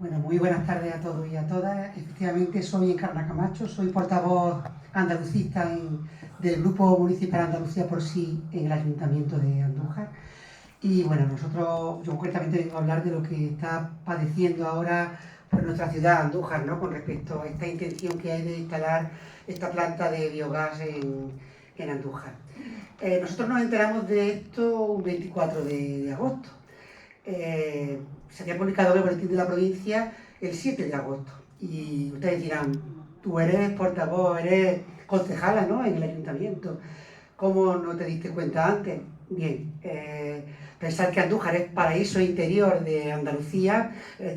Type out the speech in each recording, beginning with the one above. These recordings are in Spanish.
Bueno, muy buenas tardes a todos y a todas. Efectivamente, soy Encarna Camacho, soy portavoz andalucista del Grupo Municipal Andalucía por Sí en el Ayuntamiento de Andújar. Y bueno, yo concretamente vengo a hablar de lo que está padeciendo ahora pues, nuestra ciudad, Andújar, ¿no? Con respecto a esta intención que hay de instalar esta planta de biogás en Andújar. Nosotros nos enteramos de esto un 24 de agosto. Se había publicado en el boletín de la provincia el 7 de agosto. Y ustedes dirán, tú eres portavoz, eres concejala, ¿no?, en el ayuntamiento. ¿Cómo no te diste cuenta antes? Bien, pensar que Andújar es paraíso interior de Andalucía,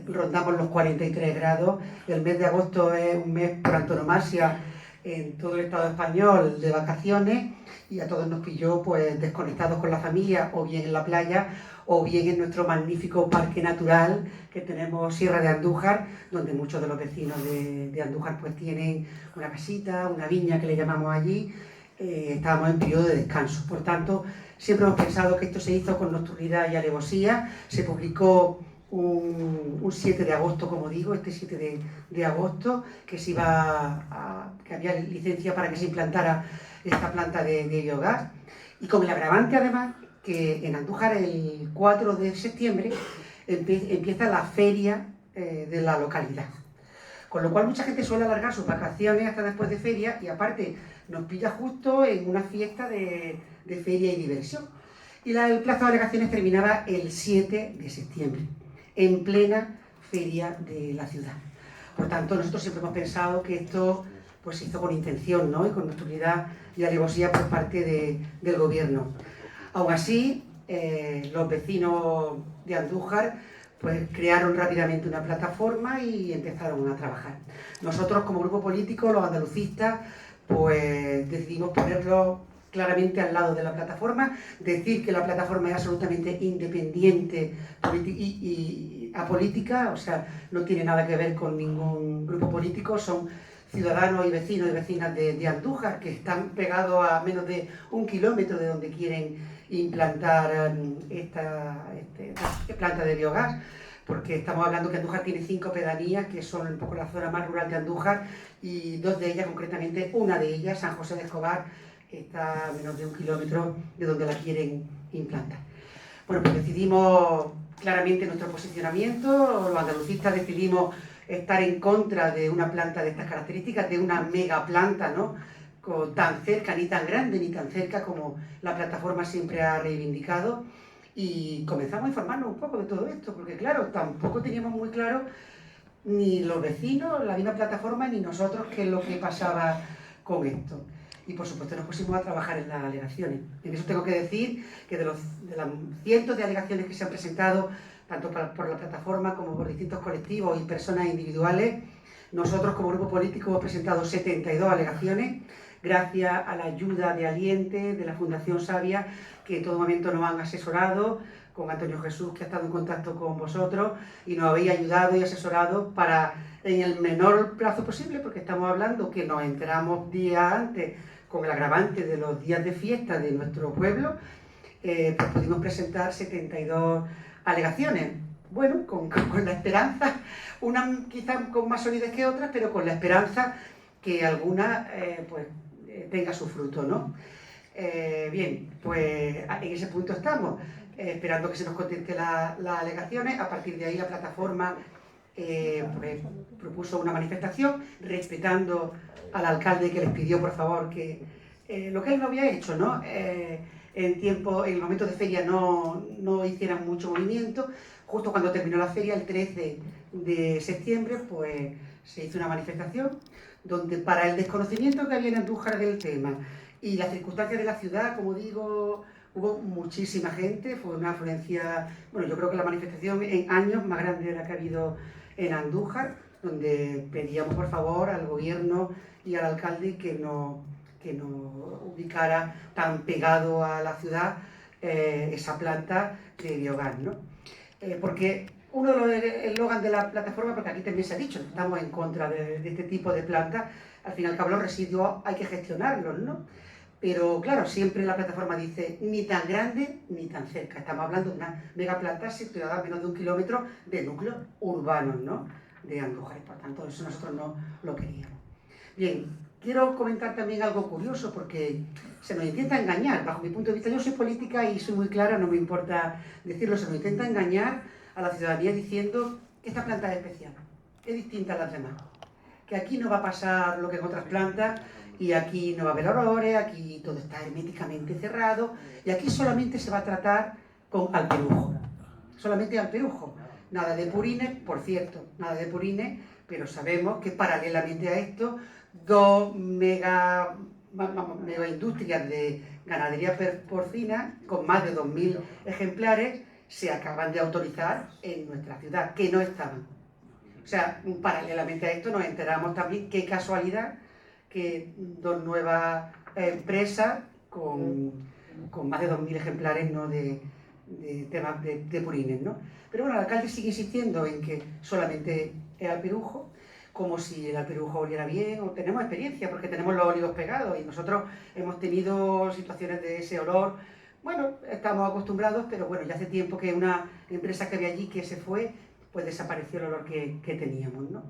rondamos los 43 grados, el mes de agosto es un mes por antonomasia en todo el Estado español de vacaciones y a todos nos pilló pues desconectados con la familia o bien en la playa o bien en nuestro magnífico parque natural que tenemos Sierra de Andújar, donde muchos de los vecinos de Andújar pues tienen una casita, una viña que le llamamos allí. Estábamos en periodo de descanso, por tanto siempre hemos pensado que esto se hizo con nocturnidad y alevosía. Se publicó un 7 de agosto, como digo, este 7 de agosto, que que había licencia para que se implantara esta planta de biogás, y con el agravante además que en Andújar el 4 de septiembre empieza la feria de la localidad. Con lo cual mucha gente suele alargar sus vacaciones hasta después de feria y aparte nos pilla justo en una fiesta de feria y diversión. Y el plazo de alegaciones terminaba el 7 de septiembre, en plena feria de la ciudad. Por tanto, nosotros siempre hemos pensado que esto pues, se hizo con intención, ¿no?, y con nocturnidad y alevosía por parte del gobierno. Aún así, los vecinos de Andújar pues crearon rápidamente una plataforma y empezaron a trabajar. Nosotros como grupo político, los andalucistas, pues decidimos ponerlo claramente al lado de la plataforma, decir que la plataforma es absolutamente independiente y apolítica, o sea, no tiene nada que ver con ningún grupo político, son ciudadanos y vecinos y vecinas de Andújar que están pegados a menos de 1 kilómetro de donde quieren implantar esta planta de biogás, porque estamos hablando que Andújar tiene 5 pedanías que son un poco la zona más rural de Andújar y 2 de ellas, concretamente una de ellas, San José de Escobar, está a menos de 1 kilómetro de donde la quieren implantar. Bueno, pues decidimos claramente nuestro posicionamiento, los andalucistas decidimos estar en contra de una planta de estas características, de una mega planta, ¿no?, tan cerca, ni tan grande, ni tan cerca como la plataforma siempre ha reivindicado, y comenzamos a informarnos un poco de todo esto, porque claro, tampoco teníamos muy claro ni los vecinos, la misma plataforma, ni nosotros qué es lo que pasaba con esto. Y por supuesto nos pusimos a trabajar en las alegaciones. En eso tengo que decir que de las cientos de alegaciones que se han presentado, tanto por la plataforma como por distintos colectivos y personas individuales, nosotros como grupo político hemos presentado 72 alegaciones, gracias a la ayuda de Aliente, de la Fundación Sabia, que en todo momento nos han asesorado, con Antonio Jesús, que ha estado en contacto con vosotros, y nos habéis ayudado y asesorado para, en el menor plazo posible, porque estamos hablando que nos enteramos días antes, con el agravante de los días de fiesta de nuestro pueblo, pues pudimos presentar 72 alegaciones. Bueno, con la esperanza, unas quizás con más solidez que otras, pero con la esperanza que alguna pues, tenga su fruto, ¿no? Bien, pues en ese punto estamos, esperando que se nos conteste las alegaciones. A partir de ahí la plataforma pues, propuso una manifestación respetando al alcalde, que les pidió por favor que lo que él no había hecho, ¿no? En el momento de feria no hicieran mucho movimiento. Justo cuando terminó la feria, el 13 de septiembre, pues se hizo una manifestación donde, para el desconocimiento que había en Andújar del tema y las circunstancias de la ciudad, como digo, hubo muchísima gente, fue una afluencia, bueno, yo creo que la manifestación en años más grande de la que ha habido en Andújar, donde pedíamos por favor al gobierno y al alcalde que no ubicara tan pegado a la ciudad esa planta de biogás, ¿no? Porque uno de los eslogans de la plataforma, porque aquí también se ha dicho, estamos en contra de este tipo de plantas, al fin y al cabo los residuos hay que gestionarlos, ¿no? Pero claro, siempre la plataforma dice ni tan grande ni tan cerca. Estamos hablando de una megaplanta situada a menos de 1 kilómetro de núcleos urbanos, ¿no?, de Andújar. Por tanto, eso nosotros no lo queríamos. Bien, quiero comentar también algo curioso porque se nos intenta engañar. Bajo mi punto de vista, yo soy política y soy muy clara, no me importa decirlo, se nos intenta engañar a la ciudadanía diciendo que esta planta es especial, es distinta a las demás, que aquí no va a pasar lo que en otras plantas y aquí no va a haber olores, aquí todo está herméticamente cerrado y aquí solamente se va a tratar con alperujo, solamente alperujo, nada de purines, por cierto, nada de purines, pero sabemos que paralelamente a esto, dos mega industrias de ganadería porcina con más de 2000 ejemplares se acaban de autorizar en nuestra ciudad, que no estaban. O sea, paralelamente a esto nos enteramos también, qué casualidad, que dos nuevas empresas con más de 2000 ejemplares, ¿no?, de temas de purines, ¿no? Pero bueno, el alcalde sigue insistiendo en que solamente es alperujo, como si el alperujo oliera bien, o tenemos experiencia porque tenemos los óleos pegados y nosotros hemos tenido situaciones de ese olor. Bueno, estamos acostumbrados, pero bueno, ya hace tiempo que una empresa que había allí que se fue, pues desapareció el olor que teníamos, ¿no?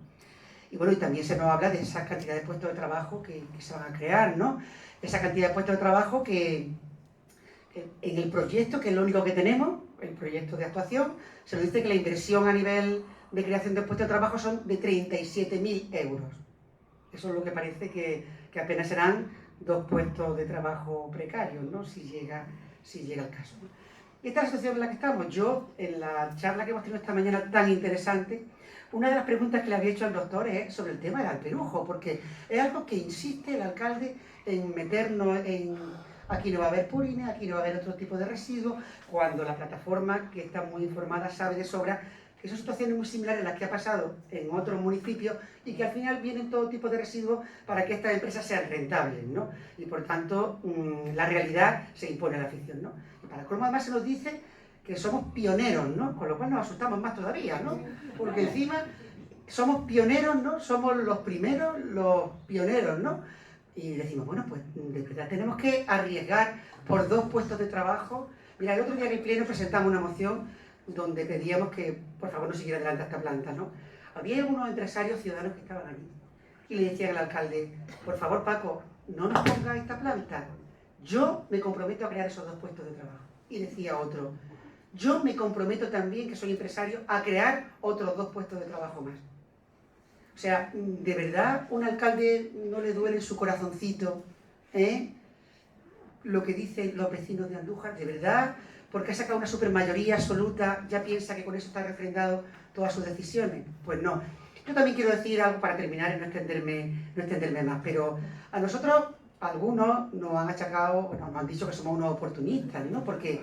Y bueno, y también se nos habla de esa cantidad de puestos de trabajo que se van a crear, ¿no? Esa cantidad de puestos de trabajo que en el proyecto, que es lo único que tenemos, el proyecto de actuación, se nos dice que la inversión a nivel de creación de puestos de trabajo son de 37.000 euros. Eso es lo que parece que apenas serán 2 puestos de trabajo precarios, ¿no?, si llega el caso, ¿no? Y esta es la situación en la que estamos. Yo, en la charla que hemos tenido esta mañana tan interesante, una de las preguntas que le había hecho al doctor es sobre el tema del alperujo, porque es algo que insiste el alcalde en meternos en... Aquí no va a haber purines, aquí no va a haber otro tipo de residuos, cuando la plataforma, que está muy informada, sabe de sobra que son situaciones muy similares a las que ha pasado en otros municipios y que al final vienen todo tipo de residuos para que estas empresas sean rentables, ¿no? Y por tanto, la realidad se impone a la ficción, ¿no? Y para colmo además se nos dice que somos pioneros, ¿no? Con lo cual nos asustamos más todavía, ¿no? Porque encima somos pioneros, ¿no? Somos los primeros, los pioneros, ¿no? Y decimos, bueno, pues de verdad tenemos que arriesgar por 2 puestos de trabajo. Mira, el otro día en el Pleno presentamos una moción donde pedíamos que, por favor, no siguiera adelante esta planta, ¿no? Había unos empresarios ciudadanos que estaban allí y le decían al alcalde, por favor, Paco, no nos ponga esta planta, yo me comprometo a crear esos 2 puestos de trabajo. Y decía otro, yo me comprometo también, que soy empresario, a crear otros 2 puestos de trabajo más. O sea, ¿de verdad un alcalde no le duele en su corazoncito lo que dicen los vecinos de Andújar? ¿De verdad? Porque ha sacado una supermayoría absoluta, ya piensa que con eso está refrendado todas sus decisiones. Pues no. Yo también quiero decir algo para terminar y no extenderme más, pero a nosotros, algunos nos han achacado, nos han dicho que somos unos oportunistas, ¿no? Porque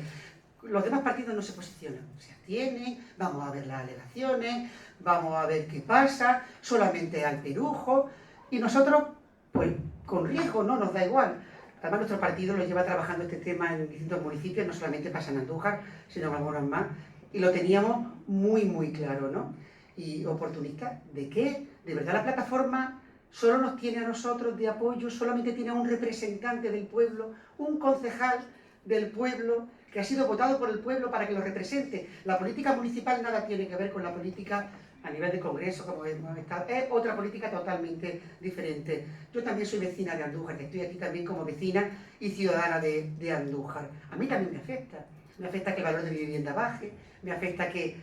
los demás partidos no se posicionan, se abstienen, vamos a ver las alegaciones, vamos a ver qué pasa, solamente alperujo, y nosotros, pues con riesgo, no nos da igual. Además, nuestro partido lo lleva trabajando este tema en distintos municipios, no solamente pasa en Andújar, sino en algunos más, y lo teníamos muy, muy claro, ¿no? Y oportunistas, ¿de qué? ¿De verdad la plataforma solo nos tiene a nosotros de apoyo, solamente tiene a un representante del pueblo, un concejal del pueblo, que ha sido votado por el pueblo para que lo represente? La política municipal nada tiene que ver con la política a nivel de congreso, como hemos estado, es otra política totalmente diferente. Yo también soy vecina de Andújar, que estoy aquí también como vecina y ciudadana de Andújar. A mí también me afecta que el valor de mi vivienda baje, me afecta que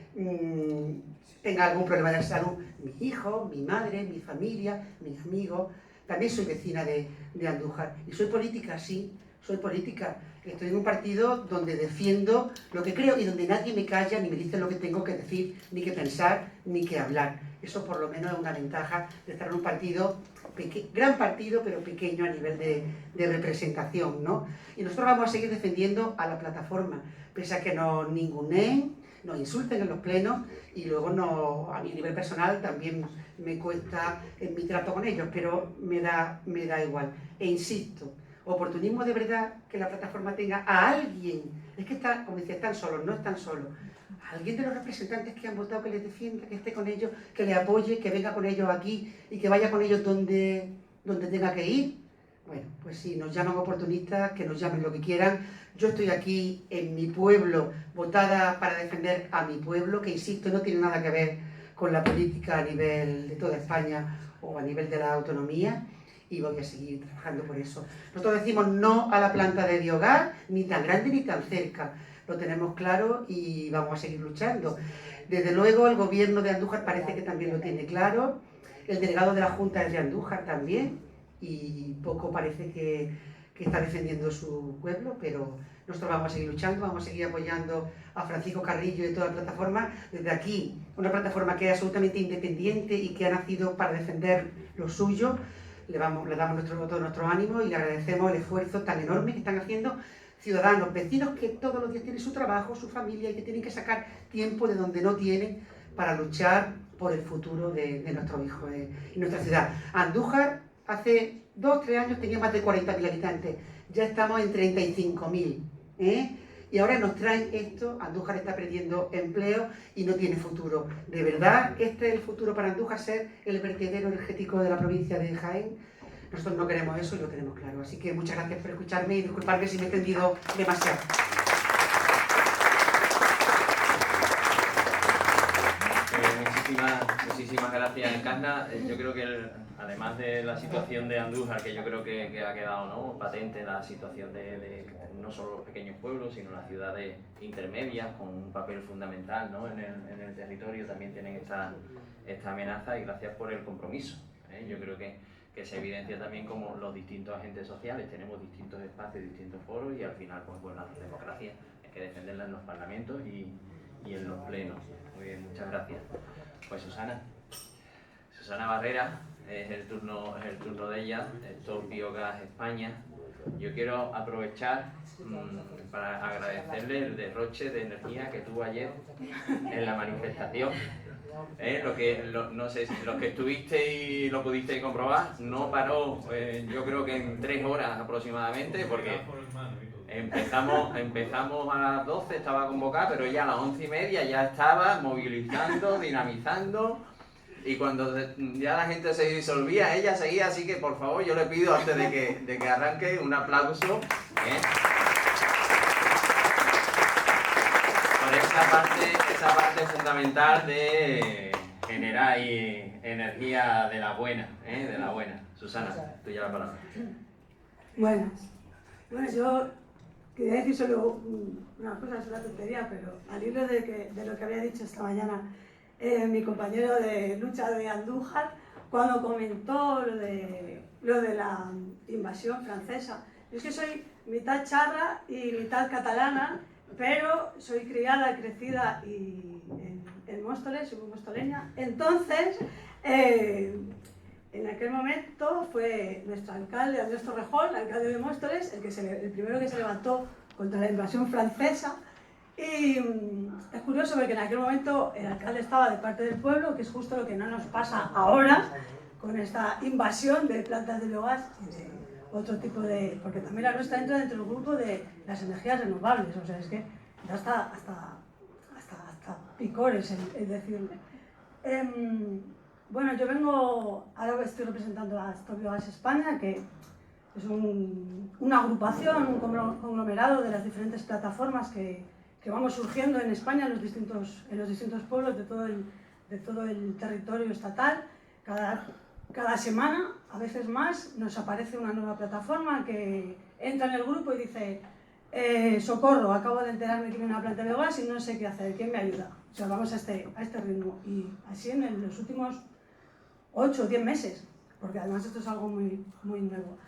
tenga algún problema de salud mis hijos, mi madre, mi familia, mis amigos. También soy vecina de Andújar y soy política, sí, soy política. Estoy en un partido donde defiendo lo que creo y donde nadie me calla ni me dice lo que tengo que decir, ni que pensar, ni que hablar. Eso por lo menos es una ventaja de estar en un partido, gran partido, pero pequeño a nivel de representación, ¿no? Y nosotros vamos a seguir defendiendo a la plataforma, pese a que nos ninguneen, nos insulten en los plenos y luego a mi nivel personal también me cuesta en mi trato con ellos, pero me da igual. E insisto, oportunismo de verdad que la plataforma tenga a alguien, es que está, como decía, están solos, no están solos, a alguien de los representantes que han votado que les defienda, que esté con ellos, que les apoye, que venga con ellos aquí y que vaya con ellos donde tenga que ir. Bueno, pues sí, nos llaman oportunistas, que nos llamen lo que quieran. Yo estoy aquí en mi pueblo, votada para defender a mi pueblo, que insisto, no tiene nada que ver con la política a nivel de toda España o a nivel de la autonomía, y voy a seguir trabajando por eso. Nosotros decimos no a la planta de biogás, ni tan grande ni tan cerca. Lo tenemos claro y vamos a seguir luchando. Desde luego el gobierno de Andújar parece que también lo tiene claro, el delegado de la Junta es de Andújar también, y poco parece que está defendiendo su pueblo, pero nosotros vamos a seguir luchando, vamos a seguir apoyando a Francisco Carrillo y toda la plataforma desde aquí, una plataforma que es absolutamente independiente y que ha nacido para defender lo suyo. Le damos todo nuestro ánimo y le agradecemos el esfuerzo tan enorme que están haciendo ciudadanos, vecinos que todos los días tienen su trabajo, su familia y que tienen que sacar tiempo de donde no tienen para luchar por el futuro de nuestros hijos y nuestra ciudad. Andújar hace 2 o 3 años tenía más de 40.000 habitantes, ya estamos en 35.000, y ahora nos traen esto. Andújar está perdiendo empleo y no tiene futuro. De verdad, este es el futuro para Andújar, ser el vertedero energético de la provincia de Jaén. Nosotros no queremos eso y lo tenemos claro. Así que muchas gracias por escucharme y disculparme si me he extendido demasiado. Muchísimas gracias, Encarna. Yo creo que además de la situación de Andújar, que yo creo que ha quedado, ¿no?, patente, la situación de no solo los pequeños pueblos, sino las ciudades intermedias con un papel fundamental, ¿no?, en el territorio, también tienen esta amenaza, y gracias por el compromiso. Yo creo que se evidencia también como los distintos agentes sociales tenemos distintos espacios, distintos foros, y al final, pues la democracia hay que defenderla en los parlamentos y en los plenos. Muy bien, muchas gracias. Pues Susana Barrera, es el turno de ella, esto es Biogás España. Yo quiero aprovechar para agradecerle el derroche de energía que tuvo ayer en la manifestación. No sé si los que estuviste y lo pudiste comprobar, no paró, yo creo que en 3 horas aproximadamente, porque empezamos a las 12, estaba convocada, pero ya a las 11:30 ya estaba movilizando, dinamizando, y cuando ya la gente se disolvía, ella seguía. Así que por favor, yo le pido, antes de que arranque, un aplauso por esa parte fundamental de generar energía de la buena, Susana, tú ya la palabra. Bueno, yo quería decir solo una cosa, es una tontería, pero al hilo de lo que había dicho esta mañana mi compañero de lucha de Andújar, cuando comentó lo de la invasión francesa. Yo es que soy mitad charra y mitad catalana, pero soy criada, crecida en Móstoles, soy mostoleña. Entonces, en aquel momento fue nuestro alcalde, Andrés Torrejón, el alcalde de Móstoles, el primero que se levantó contra la invasión francesa. Y es curioso porque en aquel momento el alcalde estaba de parte del pueblo, que es justo lo que no nos pasa ahora con esta invasión de plantas de biogás y de otro tipo de... porque también la nuestra entra dentro del grupo de las energías renovables, o sea, es que ya está hasta picores el decirle. Bueno, yo ahora estoy representando a Stop Biogás España, que es una agrupación, un conglomerado de las diferentes plataformas que vamos surgiendo en España, en los distintos pueblos de todo el territorio estatal. Cada semana, a veces más, nos aparece una nueva plataforma que entra en el grupo y dice: socorro, acabo de enterarme que tiene una planta de biogás y no sé qué hacer, ¿quién me ayuda? O sea, vamos a este ritmo. Y así en los últimos 8 o 10 meses, porque además esto es algo muy, muy nuevo.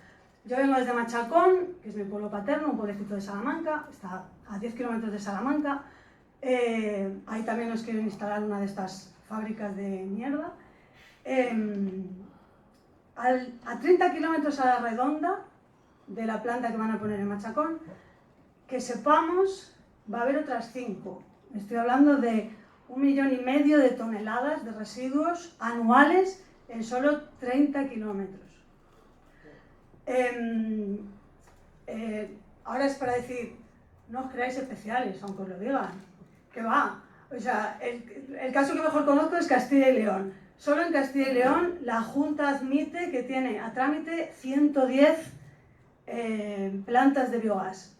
Yo vengo desde Machacón, que es mi pueblo paterno, un pueblecito de Salamanca, está a 10 kilómetros de Salamanca. Ahí también nos quieren instalar una de estas fábricas de mierda. A 30 kilómetros a la redonda de la planta que van a poner en Machacón, que sepamos, va a haber otras 5. Estoy hablando de 1,5 millones de toneladas de residuos anuales en solo 30 kilómetros. Ahora es para decir, no os creáis especiales, aunque os lo digan, que va. O sea, el caso que mejor conozco es Castilla y León. Solo en Castilla y León la Junta admite que tiene a trámite 110 plantas de biogás.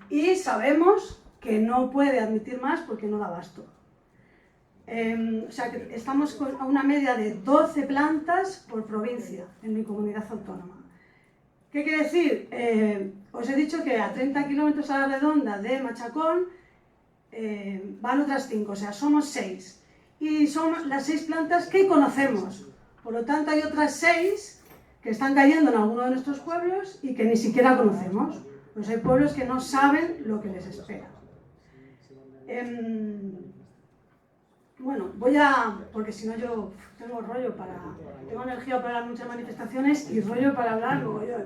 Y sabemos que no puede admitir más porque no da abasto. O sea que estamos a una media de 12 plantas por provincia en mi comunidad autónoma. ¿Qué quiere decir? Os he dicho que a 30 kilómetros a la redonda de Machacón van otras 5, o sea, somos 6. Y son las 6 plantas que conocemos. Por lo tanto, hay otras 6 que están cayendo en alguno de nuestros pueblos y que ni siquiera conocemos. Pues hay pueblos que no saben lo que les espera. Bueno, porque si no yo tengo tengo energía para muchas manifestaciones y rollo para hablar mogollón.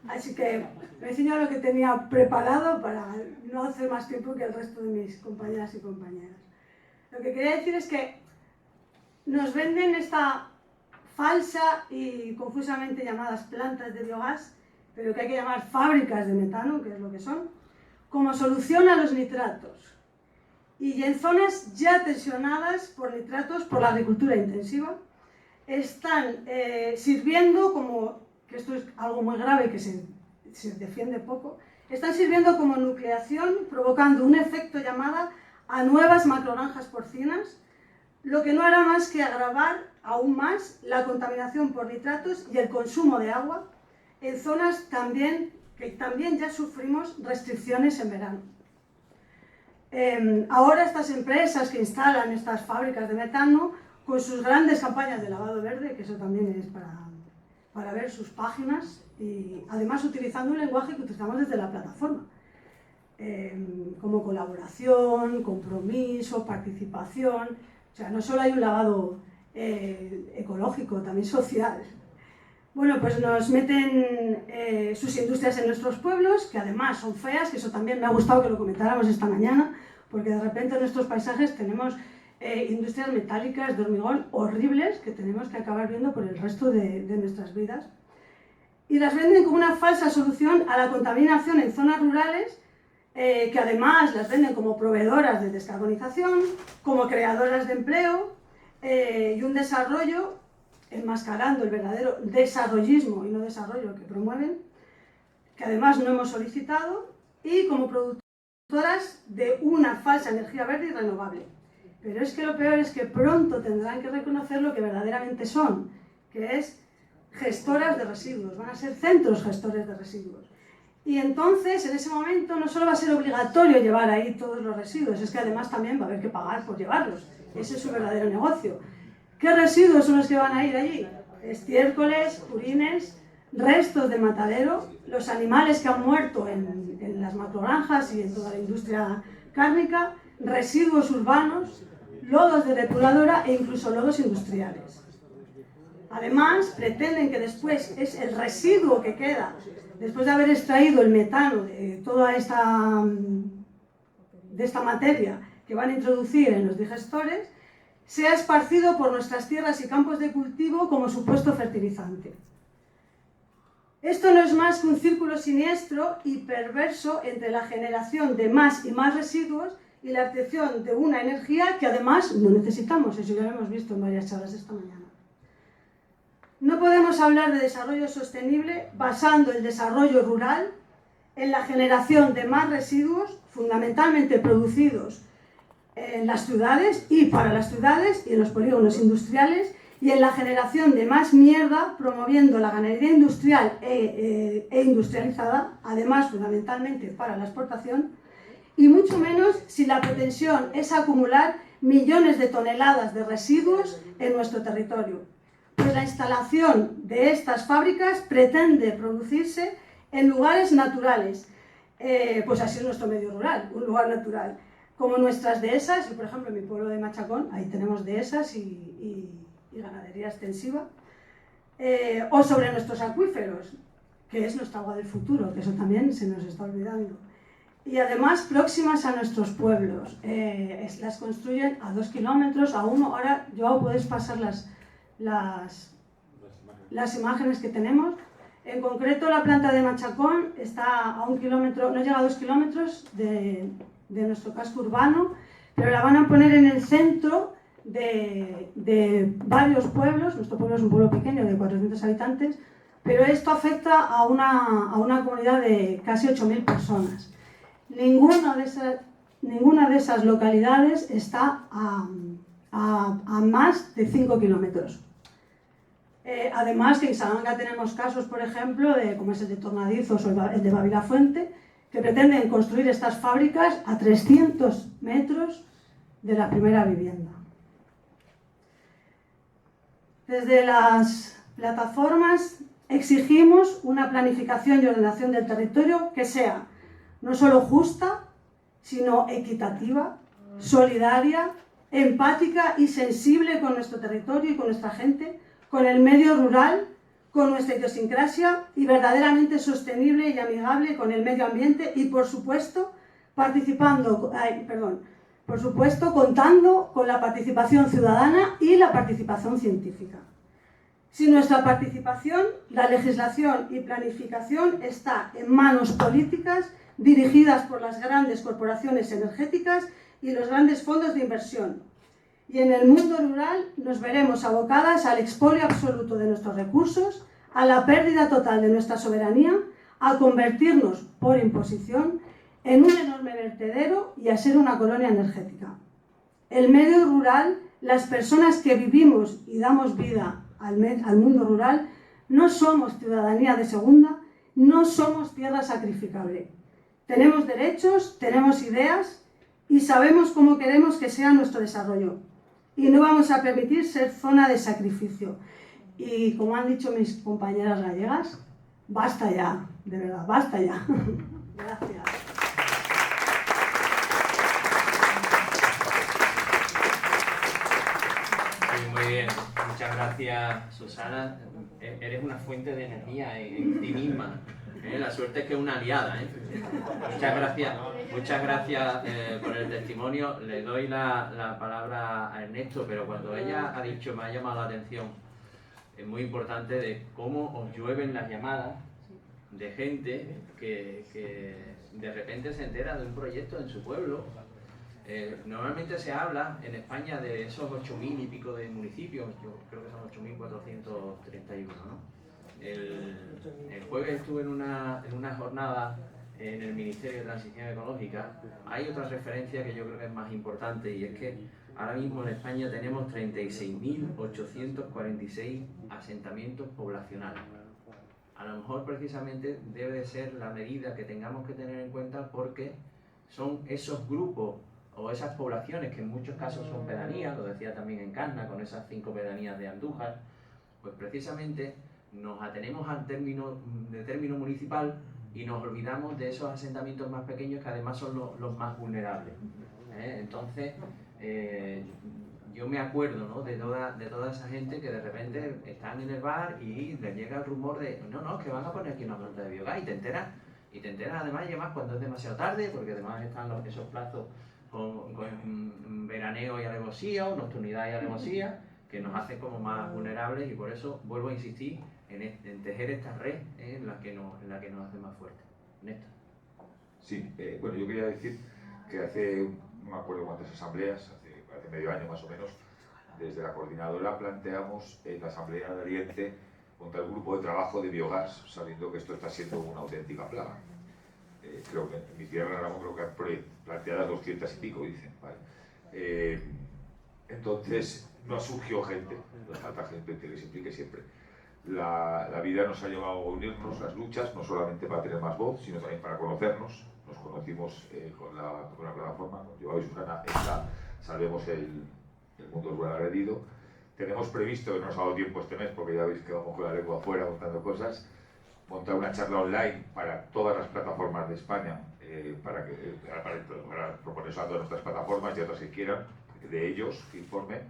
Así que me he enseñado lo que tenía preparado para no hacer más tiempo que el resto de mis compañeras y compañeros. Lo que quería decir es que nos venden esta falsa y confusamente llamadas plantas de biogás, pero que hay que llamar fábricas de metano, que es lo que son, como solución a los nitratos. Y en zonas ya tensionadas por nitratos por la agricultura intensiva, están sirviendo como, que esto es algo muy grave y que se defiende poco, están sirviendo como nucleación, provocando un efecto llamada a nuevas macrogranjas porcinas, lo que no hará más que agravar aún más la contaminación por nitratos y el consumo de agua en zonas que también ya sufrimos restricciones en verano. Ahora estas empresas que instalan estas fábricas de metano, con sus grandes campañas de lavado verde, que eso también es para ver sus páginas, y además utilizando un lenguaje que utilizamos desde la plataforma, como colaboración, compromiso, participación. O sea, no solo hay un lavado ecológico, también social. Bueno, pues nos meten sus industrias en nuestros pueblos, que además son feas, que eso también me ha gustado que lo comentáramos esta mañana, porque de repente en nuestros paisajes tenemos industrias metálicas de hormigón horribles que tenemos que acabar viendo por el resto de nuestras vidas. Y las venden como una falsa solución a la contaminación en zonas rurales, que además las venden como proveedoras de descarbonización, como creadoras de empleo y un desarrollo, enmascarando el verdadero desarrollismo y no desarrollo que promueven, que además no hemos solicitado, y como productoras de una falsa energía verde y renovable. Pero es que lo peor es que pronto tendrán que reconocer lo que verdaderamente son, que es gestoras de residuos, van a ser centros gestores de residuos. Y entonces, en ese momento, no solo va a ser obligatorio llevar ahí todos los residuos, es que además también va a haber que pagar por llevarlos. Ese es su verdadero negocio. ¿Qué residuos son los que van a ir allí? Estiércoles, purines, restos de matadero, los animales que han muerto en las macrogranjas y en toda la industria cárnica, residuos urbanos, lodos de depuradora e incluso lodos industriales. Además, pretenden que después es el residuo que queda, después de haber extraído el metano de toda esta materia que van a introducir en los digestores, sea esparcido por nuestras tierras y campos de cultivo como supuesto fertilizante. Esto no es más que un círculo siniestro y perverso entre la generación de más y más residuos y la obtención de una energía que además no necesitamos, eso ya lo hemos visto en varias charlas esta mañana. No podemos hablar de desarrollo sostenible basando el desarrollo rural en la generación de más residuos, fundamentalmente producidos en las ciudades y para las ciudades y en los polígonos industriales, y en la generación de más mierda, promoviendo la ganadería industrial e industrializada, además fundamentalmente para la exportación, y mucho menos si la pretensión es acumular millones de toneladas de residuos en nuestro territorio. Pues la instalación de estas fábricas pretende producirse en lugares naturales, pues así es nuestro medio rural, un lugar natural, como nuestras dehesas. Yo, por ejemplo, en mi pueblo de Machacón, ahí tenemos dehesas y ganadería extensiva, o sobre nuestros acuíferos, que es nuestra agua del futuro, que eso también se nos está olvidando. Y además próximas a nuestros pueblos, las construyen a 2 kilómetros, a 1, ahora Joao, puedes pasar las imágenes que tenemos. En concreto, la planta de Machacón está a 1 kilómetro, no llega a 2 kilómetros de nuestro casco urbano, pero la van a poner en el centro de varios pueblos. Nuestro pueblo es un pueblo pequeño de 400 habitantes, pero esto afecta a una comunidad de casi 8.000 personas. Ninguna de esas localidades está a más de 5 kilómetros. Además que en Salamanca tenemos casos, por ejemplo, como es el de Tornadizos o el de Babilafuente, que pretenden construir estas fábricas a 300 metros de la primera vivienda. Desde las plataformas exigimos una planificación y ordenación del territorio que sea no solo justa, sino equitativa, solidaria, empática y sensible con nuestro territorio y con nuestra gente, con el medio rural, con nuestra idiosincrasia y verdaderamente sostenible y amigable con el medio ambiente y, por supuesto, contando con la participación ciudadana y la participación científica. Sin nuestra participación, la legislación y planificación está en manos políticas dirigidas por las grandes corporaciones energéticas y los grandes fondos de inversión. Y en el mundo rural nos veremos abocadas al expolio absoluto de nuestros recursos, a la pérdida total de nuestra soberanía, a convertirnos, por imposición, en un enorme vertedero y a ser una colonia energética. El medio rural, las personas que vivimos y damos vida al mundo rural, no somos ciudadanía de segunda, no somos tierra sacrificable. Tenemos derechos, tenemos ideas y sabemos cómo queremos que sea nuestro desarrollo. Y no vamos a permitir ser zona de sacrificio. Y como han dicho mis compañeras gallegas, basta ya, de verdad, basta ya. Gracias. Muy bien, muchas gracias, Susana. Eres una fuente de energía en ti misma. La suerte es que es una aliada. Muchas gracias por el testimonio. Le doy la palabra a Ernesto, pero cuando ella ha dicho, me ha llamado la atención, es muy importante de cómo os llueven las llamadas de gente que de repente se entera de un proyecto en su pueblo. Normalmente se habla en España de esos 8.000 y pico de municipios, yo creo que son 8.431, ¿no? El jueves estuve en una jornada en el Ministerio de Transición Ecológica. Hay otra referencia que yo creo que es más importante, y es que ahora mismo en España tenemos 36.846 asentamientos poblacionales. A lo mejor precisamente debe de ser la medida que tengamos que tener en cuenta, porque son esos grupos o esas poblaciones que en muchos casos son pedanías, lo decía también Encarna con esas 5 pedanías de Andújar, pues precisamente nos atenemos al término municipal y nos olvidamos de esos asentamientos más pequeños que además son los más vulnerables. Entonces, yo me acuerdo, ¿no?, de toda esa gente que de repente están en el bar y les llega el rumor de no, que van a poner aquí una planta de biogás, y te enteras además, y además cuando es demasiado tarde, porque además están esos plazos con veraneo y alevosía, o nocturnidad y alevosía, que nos hacen como más vulnerables, y por eso vuelvo a insistir en tejer esta red en la que nos hace más fuertes. Néstor. Sí, bueno, yo quería decir que hace, no me acuerdo cuántas asambleas, hace medio año más o menos, desde la coordinadora planteamos en la Asamblea de Oriente montar un grupo de trabajo de biogás, sabiendo que esto está siendo una auténtica plaga. Creo que en mi tierra ahora creo que han planteadas 200 y pico, dicen. ¿Vale? Entonces, no surgió gente, nos falta gente que se implique siempre. La vida nos ha llevado a unirnos, las luchas, no solamente para tener más voz, sino también para conocernos. Nos conocimos con la plataforma, nos llevabais Susana, Salvemos el Mundo Rural Agredido. Tenemos previsto, que no nos ha dado tiempo este mes, porque ya veis que vamos con la lengua afuera montando cosas, montar una charla online para todas las plataformas de España, para proponer a todas nuestras plataformas y otras que quieran, de ellos, que informen.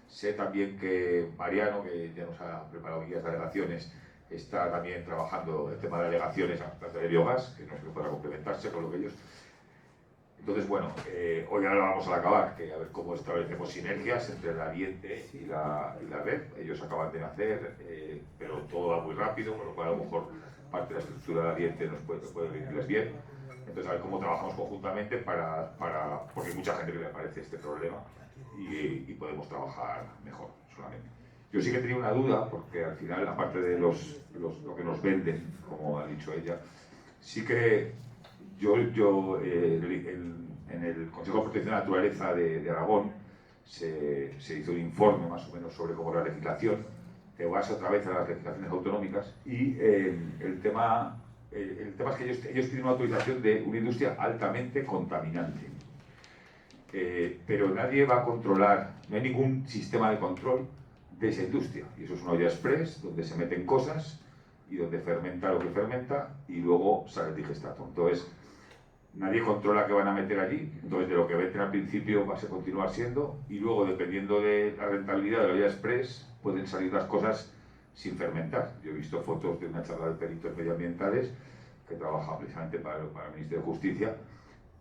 Sé también que Mariano, que ya nos ha preparado guías de alegaciones, está también trabajando el tema de alegaciones a planta de biogás, que no sé que podrá complementarse con lo que ellos. Entonces, bueno, hoy ahora vamos a acabar, que a ver cómo establecemos sinergias entre el Ariete y la red. Ellos acaban de nacer, pero todo va muy rápido, con lo cual a lo mejor parte de la estructura del Ariete nos puede venirles bien. Entonces, a ver cómo trabajamos conjuntamente porque hay mucha gente que le aparece este problema y podemos trabajar mejor solamente. Yo sí que tenía una duda, porque al final, aparte de lo que nos venden, como ha dicho ella, sí que en el Consejo de Protección de la Naturaleza de Aragón se hizo un informe más o menos sobre cómo la legislación, te vas otra vez a las legislaciones autonómicas, y el tema es que ellos tienen una autorización de una industria altamente contaminante. Pero nadie va a controlar, no hay ningún sistema de control de esa industria. Y eso es una olla express donde se meten cosas y donde fermenta lo que fermenta y luego sale el digestato. Entonces, nadie controla qué van a meter allí. Entonces, de lo que meten al principio va a continuar siendo, y luego, dependiendo de la rentabilidad de la olla express, pueden salir las cosas sin fermentar. Yo he visto fotos de una charla de peritos medioambientales que trabaja precisamente para el Ministerio de Justicia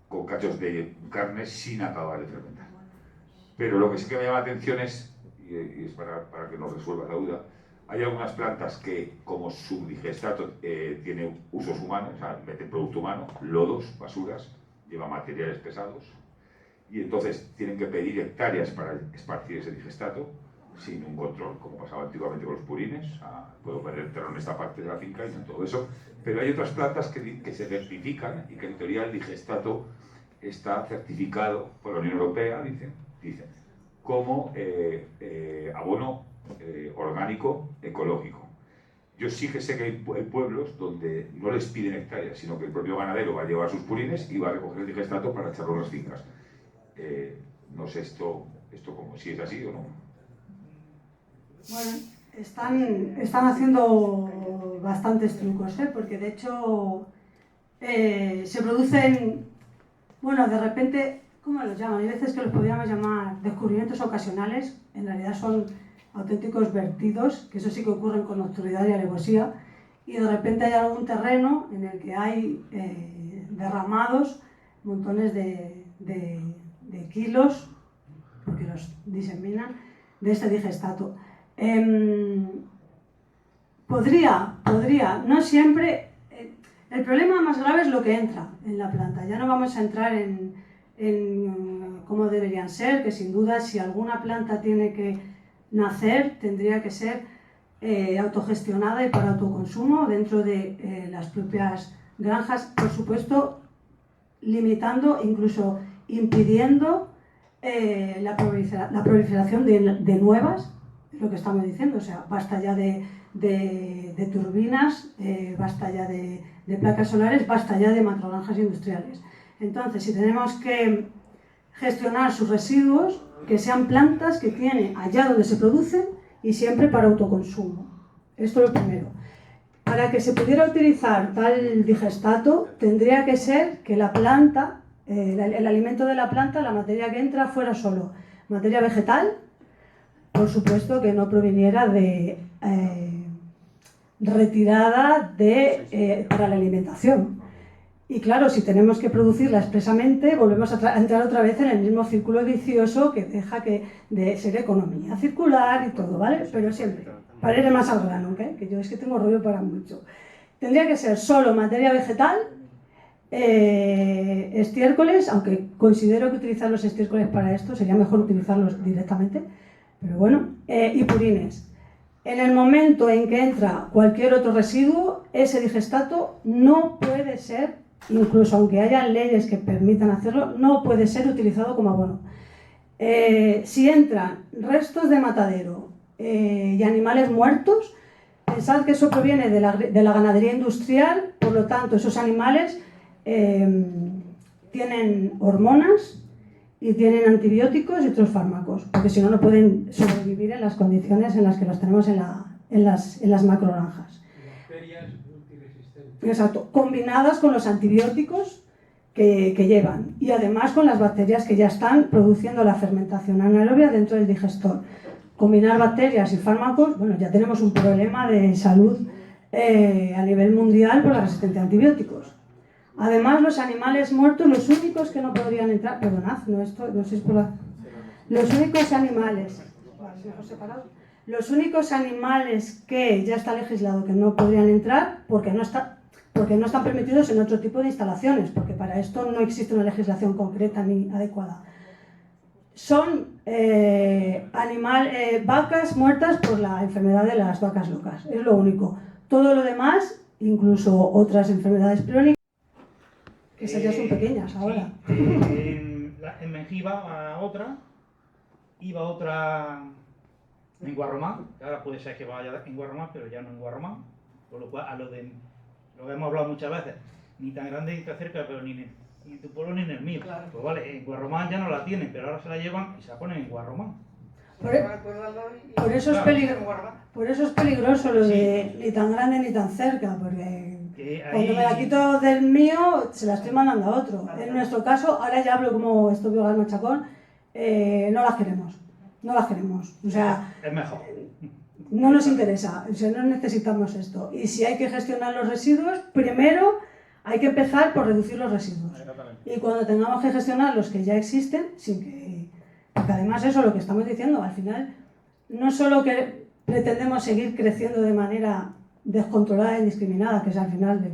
con cachos de carne sin acabar de fermentar. Pero lo que sí que me llama la atención es, y es para que nos resuelva la duda, hay algunas plantas que, como su digestato tiene usos humanos, o sea, meten producto humano, lodos, basuras, lleva materiales pesados, y entonces tienen que pedir hectáreas para esparcir ese digestato sin un control, como pasaba antiguamente con los purines. Puedo perder terreno en esta parte de la finca y no todo eso, pero hay otras plantas que se certifican y que en teoría el digestato está certificado por la Unión Europea, dicen como abono orgánico ecológico. Yo sí que sé que hay pueblos donde no les piden hectáreas, sino que el propio ganadero va a llevar sus purines y va a recoger el digestato para echarlo en las fincas. No sé esto como si es así o no. Bueno, están haciendo bastantes trucos, porque de hecho se producen, bueno, de repente, ¿cómo los llaman? Hay veces que los podríamos llamar descubrimientos ocasionales, en realidad son auténticos vertidos, que eso sí que ocurren con nocturnidad y alevosía, y de repente hay algún terreno en el que hay derramados montones de kilos, porque los diseminan, de este digestato. Podría, no siempre. El problema más grave es lo que entra en la planta. Ya no vamos a entrar en cómo deberían ser, que sin duda si alguna planta tiene que nacer, tendría que ser autogestionada y para autoconsumo dentro de las propias granjas, por supuesto, limitando, incluso impidiendo la proliferación de nuevas, lo que estamos diciendo, o sea, basta ya de turbinas, basta ya de placas solares, basta ya de macrogranjas industriales. Entonces, si tenemos que gestionar sus residuos, que sean plantas que tienen allá donde se producen y siempre para autoconsumo. Esto es lo primero. Para que se pudiera utilizar tal digestato, tendría que ser que la planta, el alimento de la planta, la materia que entra, fuera solo materia vegetal, por supuesto que no proviniera de retirada para la alimentación. Y claro, si tenemos que producirla expresamente, volvemos a entrar otra vez en el mismo círculo vicioso que deja de ser economía circular y todo, ¿vale? Pero siempre, para ir más al grano, ¿okay? Que yo es que tengo rollo para mucho. Tendría que ser solo materia vegetal, estiércoles, aunque considero que utilizar los estiércoles para esto sería mejor utilizarlos directamente, pero bueno, y purines. En el momento en que entra cualquier otro residuo, ese digestato no puede ser, incluso aunque haya leyes que permitan hacerlo, no puede ser utilizado como abono. Si entran restos de matadero y animales muertos, pensad que eso proviene de la ganadería industrial, por lo tanto esos animales tienen hormonas y tienen antibióticos y otros fármacos, porque si no, no pueden sobrevivir en las condiciones en las que los tenemos en las macrogranjas. Bacterias multiresistentes. Exacto, combinadas con los antibióticos que llevan y además con las bacterias que ya están produciendo la fermentación anaerobia dentro del digestor. Combinar bacterias y fármacos, bueno, ya tenemos un problema de salud a nivel mundial por la resistencia a antibióticos. Además, los animales muertos, los únicos que no podrían entrar, perdonad, no sé si por la... Los únicos animales, los únicos animales que ya está legislado que no podrían entrar porque no están permitidos en otro tipo de instalaciones, porque para esto no existe una legislación concreta ni adecuada. son vacas muertas por la enfermedad de las vacas locas, es lo único. Todo lo demás, incluso otras enfermedades crónicas, que esas ya son pequeñas ahora. Sí, en Menjí iba otra en Guarromán, que ahora puede ser que vaya en Guarromán, pero ya no en Guarromán, por lo cual lo que hemos hablado muchas veces, ni tan grande ni tan cerca, pero ni en tu pueblo ni en el mío. Claro. Pues vale, en Guarromán ya no la tienen, pero ahora se la llevan y se la ponen en Guarromán. Por eso es peligroso lo de ni tan grande ni tan cerca, porque cuando me la quito del mío, se la estoy mandando a otro. En nuestro caso, ahora ya hablo como esto biólogo machacón, no las queremos. No las queremos. O sea, Es mejor. no nos interesa, o sea, no necesitamos esto. Y si hay que gestionar los residuos, primero hay que empezar por reducir los residuos. Y cuando tengamos que gestionar los que ya existen, sin que... Porque además eso, lo que estamos diciendo, al final, no solo que pretendemos seguir creciendo de manera descontrolada e indiscriminada, que es al final de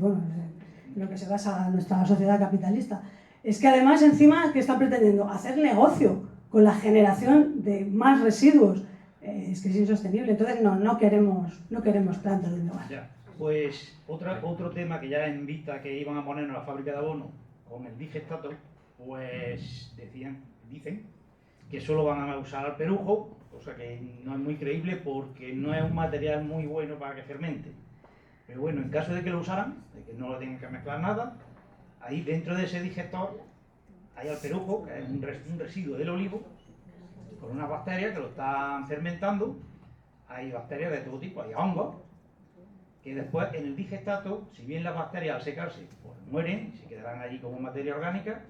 lo que se basa nuestra sociedad capitalista, es que además encima que están pretendiendo hacer negocio con la generación de más residuos, es que es insostenible. Entonces no queremos plantas de innovar. Ya. Pues otro tema que ya en vista que iban a poner en la fábrica de abono con el digestato, pues dicen que solo van a usar alperujo, cosa que no es muy creíble porque no es un material muy bueno para que fermente. Pero bueno, en caso de que lo usaran, de que no lo tengan que mezclar nada, ahí dentro de ese digestor hay alperujo, que es un residuo del olivo, con unas bacterias que lo están fermentando. Hay bacterias de todo tipo, hay hongos, que después en el digestato, si bien las bacterias al secarse pues mueren y se quedarán allí como materia orgánica,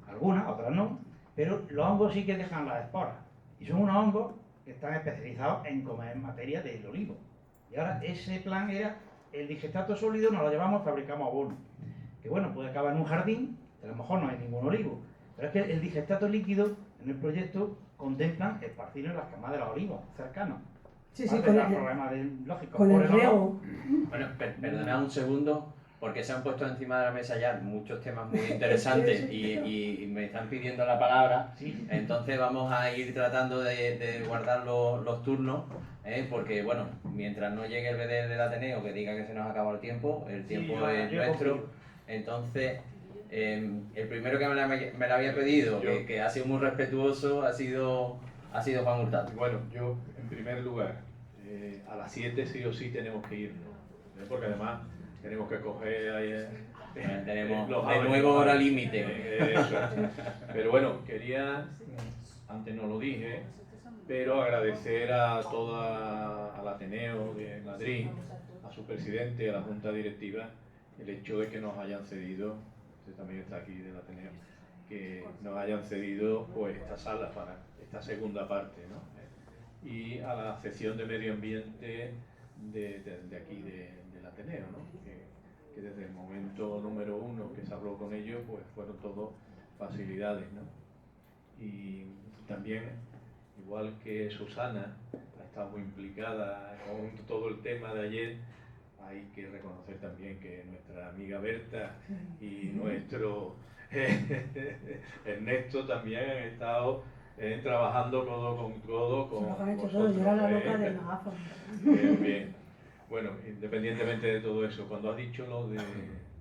algunas, otras no, pero los hongos sí que dejan las esporas. Y son unos hongos que están especializados en comer materia del olivo. Y ahora ese plan era, el digestato sólido nos lo llevamos, fabricamos abono. Que bueno, puede acabar en un jardín, que a lo mejor no hay ningún olivo. Pero es que el digestato líquido en el proyecto contemplan esparcirlo en las camas de los olivos cercanos. Sí, con el riego. Bueno, perdonad un segundo, porque se han puesto encima de la mesa ya muchos temas muy interesantes y me están pidiendo la palabra. Sí. Entonces vamos a ir tratando de guardar los turnos, porque bueno, mientras no llegue el BD del Ateneo que diga que se nos acaba el tiempo es nuestro. Entonces, el primero que me la había pedido, que ha sido muy respetuoso, ha sido Juan Hurtado. Bueno, yo en primer lugar, a las 7 sí o sí tenemos que irnos, porque además tenemos que coger tenemos los de jóvenes, nuevo hora límite. Eso. Pero bueno, quería, antes no lo dije, pero agradecer a al Ateneo de Madrid, a su presidente, a la Junta Directiva, el hecho de que nos hayan cedido, usted también está aquí del Ateneo, que nos hayan cedido pues esta sala para esta segunda parte, ¿no? Y a la sección de medio ambiente de aquí del Ateneo, ¿no? Que desde el momento número 1 que se habló con ellos, pues fueron todo facilidades, ¿no? Y también, igual que Susana ha estado muy implicada con todo el tema de ayer, hay que reconocer también que nuestra amiga Berta y nuestro Ernesto también han estado trabajando codo con codo con vosotros. Yo era la loca del megáfono. Bien, bien. Bueno, independientemente de todo eso, cuando has dicho lo de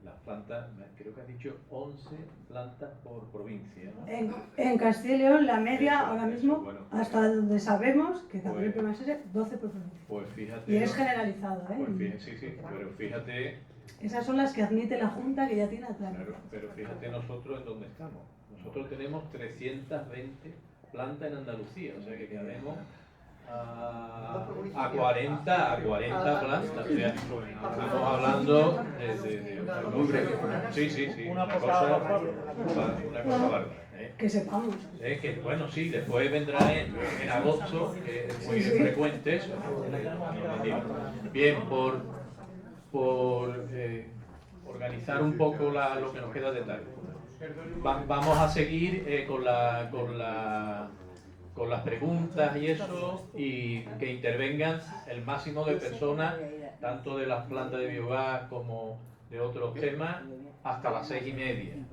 las plantas, creo que has dicho 11 plantas por provincia, ¿no? En Castilla y León la media ahora mismo, Bueno, hasta donde sabemos, que también el pues, problema es ese, 12 por provincia. Pues fíjate. Y es generalizado, ¿eh? Pues fíjate, sí, pero fíjate. Esas son las que admite la Junta, que ya tiene Atlántico. Claro, pero fíjate nosotros en dónde estamos. Nosotros tenemos 320 plantas en Andalucía, o sea que quedaremos a 40 plantas. O sea, estamos hablando de sí, una cosa bárbara. Que sepamos. Que bueno, sí, después vendrá en agosto, que es muy frecuente eso. Bien, por organizar un poco lo que nos queda de tarde. Vamos a seguir con las preguntas y eso, y que intervengan el máximo de personas, tanto de las plantas de biogás como de otros temas, hasta las 6:30.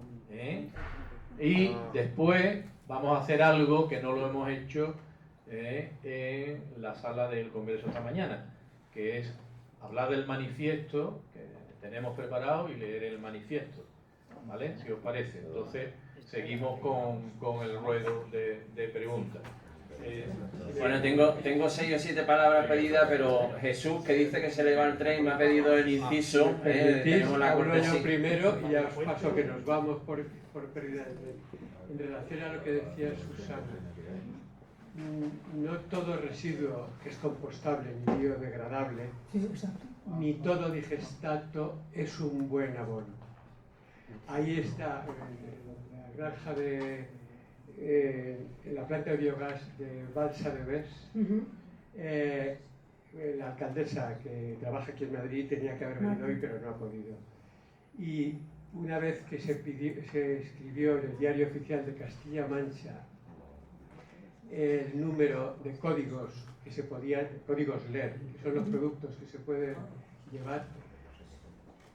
Y después vamos a hacer algo que no lo hemos hecho en la sala del Congreso esta mañana, que es hablar del manifiesto que tenemos preparado y leer el manifiesto, ¿vale? Si os parece. Entonces, seguimos con el ruedo de preguntas. Bueno, tengo 6 o 7 palabras pedidas, pero Jesús, que dice que se le va el tren, me ha pedido el inciso. Tenemos la hablo yo cortesía. primero y ya os paso que nos vamos por pérdida de tiempo. En relación a lo que decía Susana, no todo residuo es compostable ni biodegradable, ni todo digestato es un buen abono. Ahí está en la granja en la planta de biogás de Balsa de Bes. La alcaldesa que trabaja aquí en Madrid tenía que haber venido hoy, pero no ha podido. Y una vez que se escribió en el Diario Oficial de Castilla-La Mancha el número de códigos que se podían, códigos LER, que son los productos que se pueden llevar,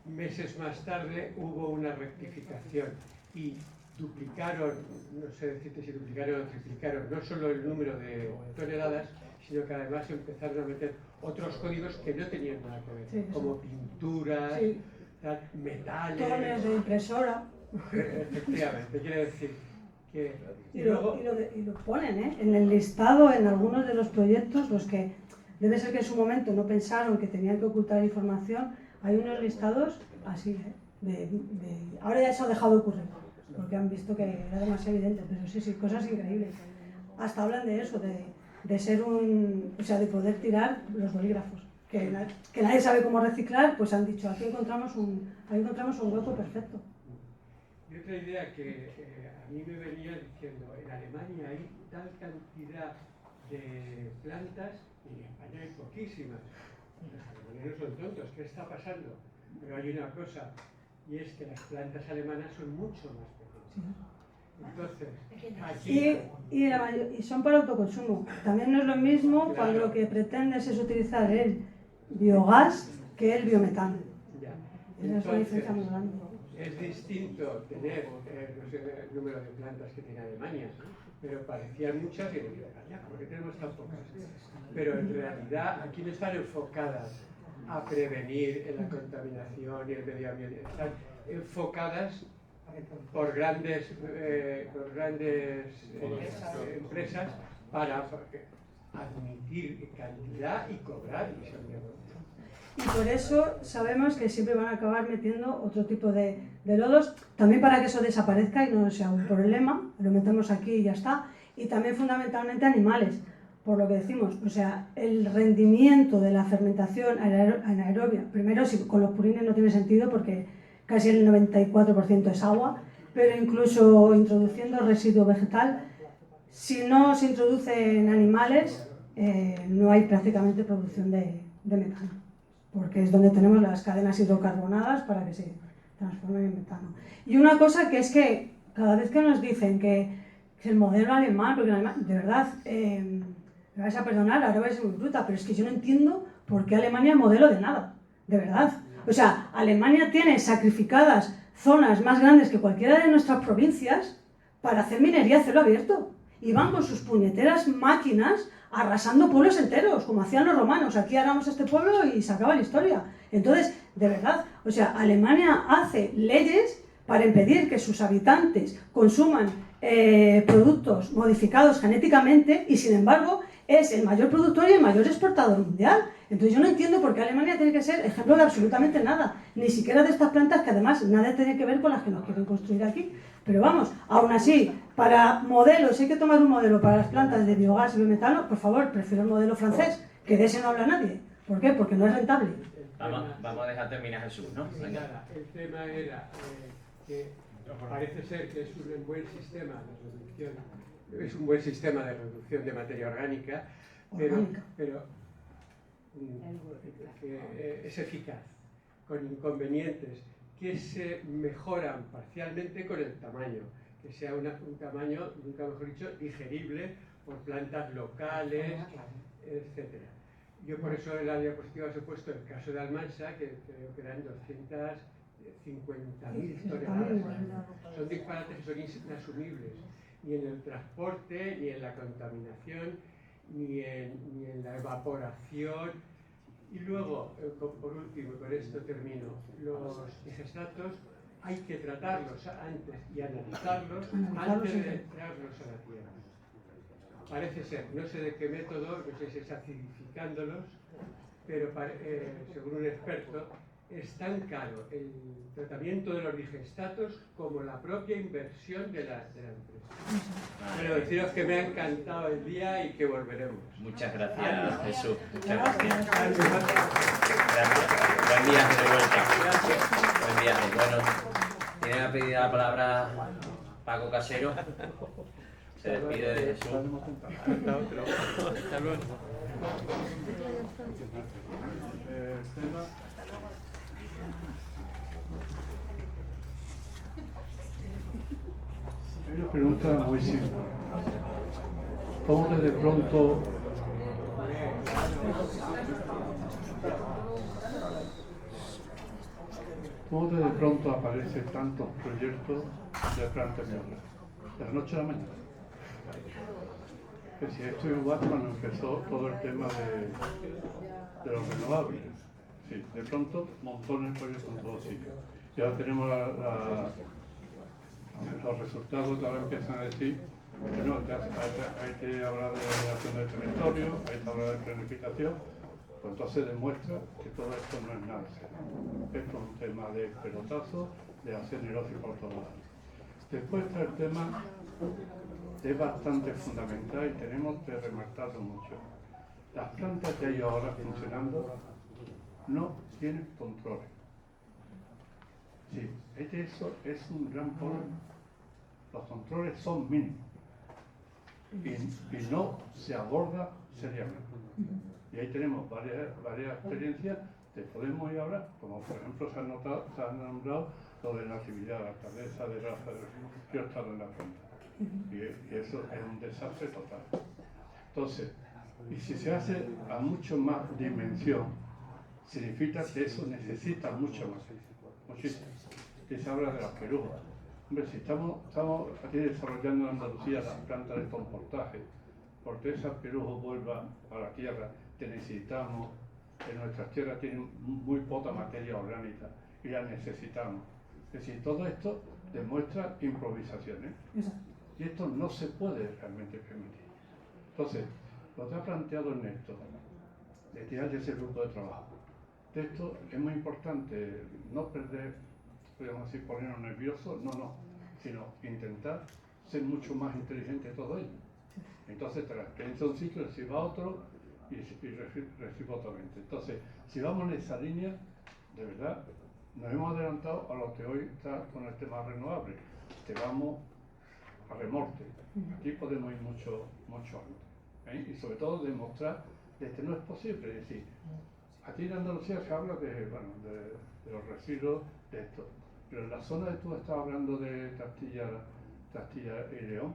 meses más tarde hubo una rectificación y duplicaron, no sé decirte si duplicaron o triplicaron, no solo el número de toneladas, sino que además empezaron a meter otros códigos que no tenían nada que ver, como pinturas, metales... Torres de impresora. Efectivamente, quiere decir que... Y lo ponen, en el listado, en algunos de los proyectos, los que debe ser que en su momento no pensaron que tenían que ocultar información, hay unos listados así, ahora ya se ha dejado de ocurrir, porque han visto que era demasiado evidente, pero sí, cosas increíbles. Hasta hablan de eso, de ser de poder tirar los bolígrafos, que nadie sabe cómo reciclar, pues han dicho, aquí encontramos un hueco perfecto. Y otra idea que a mí me venía diciendo, en Alemania hay tal cantidad de plantas, y en España hay poquísimas. Los alemanes no son tontos, ¿qué está pasando? Pero hay una cosa, y es que las plantas alemanas son mucho más pequeñas. Entonces, aquí... Y son para autoconsumo. También no es lo mismo cuando lo que pretendes es utilizar el biogás que el biometano. Esa es una diferencia muy grande. Es distinto tener, no sé el número de plantas que tiene Alemania, pero parecían muchas y decían, ¿por qué tenemos tan pocas? Pero en realidad aquí no están enfocadas a prevenir la contaminación y el medio ambiente, están enfocadas por grandes empresas para admitir cantidad y cobrar. Y por eso sabemos que siempre van a acabar metiendo otro tipo de lodos, también para que eso desaparezca y no sea un problema, lo metemos aquí y ya está, y también fundamentalmente animales, por lo que decimos, o sea, el rendimiento de la fermentación anaerobia, primero con los purines no tiene sentido porque casi el 94% es agua, pero incluso introduciendo residuo vegetal, si no se introduce en animales, no hay prácticamente producción de metano, porque es donde tenemos las cadenas hidrocarbonadas para que se transformen en metano. Y una cosa que es que cada vez que nos dicen que el modelo alemán, porque el alemán, de verdad, me vais a perdonar, ahora voy a ser muy bruta, pero es que yo no entiendo por qué Alemania es modelo de nada, de verdad. O sea, Alemania tiene sacrificadas zonas más grandes que cualquiera de nuestras provincias para hacer minería a cielo abierto. Y van con sus puñeteras máquinas arrasando pueblos enteros, como hacían los romanos. Aquí aramos este pueblo y se acaba la historia. Entonces, de verdad, o sea, Alemania hace leyes para impedir que sus habitantes consuman productos modificados genéticamente y, sin embargo, es el mayor productor y el mayor exportador mundial. Entonces yo no entiendo por qué Alemania tiene que ser ejemplo de absolutamente nada, ni siquiera de estas plantas que además nada tiene que ver con las que nos quieren construir aquí. Pero vamos, aún así, para modelos, si hay que tomar un modelo para las plantas de biogás y biometano, por favor, prefiero el modelo francés, que de ese no habla nadie. ¿Por qué? Porque no es rentable. Vamos a dejar terminar Jesús, ¿no? El tema era que parece ser que es un buen sistema de reducción, es un buen sistema de reducción de materia orgánica, pero es eficaz, con inconvenientes que se mejoran parcialmente con el tamaño, que sea un tamaño, nunca mejor dicho, digerible por plantas locales, etc. Yo por eso en la diapositiva os he puesto el caso de Almansa, que creo que eran 250.000 toneladas. Son disparates que son inasumibles. ni en el transporte, ni en la contaminación, ni en la evaporación. Y luego, por último, con esto termino, los digestatos hay que tratarlos antes y analizarlos antes de traerlos a la tierra. Parece ser, no sé de qué método, no sé si es acidificándolos, pero según un experto, es tan caro el tratamiento de los digestatos como la propia inversión de la empresa. Pero deciros que me ha encantado el día y que volveremos. Muchas gracias, Jesús. Muchas gracias. Gracias. Buen viaje de vuelta. Buen viaje. Bueno, tiene la pedida la palabra Paco Casero. Se despide de Jesús. Hasta luego. Hay una pregunta muy simple. ¿Cómo de pronto aparece tantos proyectos de plantas eólicas? De la noche a la mañana. Que si esto es igual cuando empezó todo el tema de los renovables. Sí, de pronto montones de proyectos en todos sitios. Y ahora tenemos los resultados que ahora empiezan a decir que no, hay que hablar de ordenación del territorio, hay que hablar de planificación, pues entonces demuestra que todo esto no es nada serio. Esto es un tema de pelotazo, de hacer negocio por todos lados. Después está el tema, es bastante fundamental y tenemos que remarcarlo mucho. Las plantas que hay ahora funcionando no tienen controles. Sí, eso es un gran problema. Los controles son mínimos y no se aborda seriamente. Y ahí tenemos varias experiencias que podemos ir a hablar, como por ejemplo se ha nombrado lo de la actividad de la alcaldesa de Rafa del Río estado en la planta. Y eso es un desastre total. Entonces, y si se hace a mucho más dimensión, significa que eso necesita mucho más, muchísimo. Que se habla de las perujas. Hombre, si estamos aquí desarrollando en Andalucía las plantas de compostaje, porque esas perujas vuelvan a la tierra que necesitamos, que nuestras tierras tienen muy poca materia orgánica y la necesitamos. Es decir, todo esto demuestra improvisaciones. Y esto no se puede realmente permitir. Entonces, lo que ha planteado Ernesto, de tirar de ese grupo de trabajo, de esto es muy importante no perder, podríamos decir, ponernos nerviosos, no, sino intentar ser mucho más inteligente de todo ello. Entonces, tras la experiencia de un sitio, reciba otro y reciba otra mente. Entonces, si vamos en esa línea, de verdad, nos hemos adelantado a lo que hoy está con el tema renovable, que vamos a remorque. Aquí podemos ir mucho antes. Y sobre todo demostrar que no es posible. Es decir, aquí en Andalucía se habla de los residuos de esto, pero en la zona de tú estabas hablando de Castilla y León,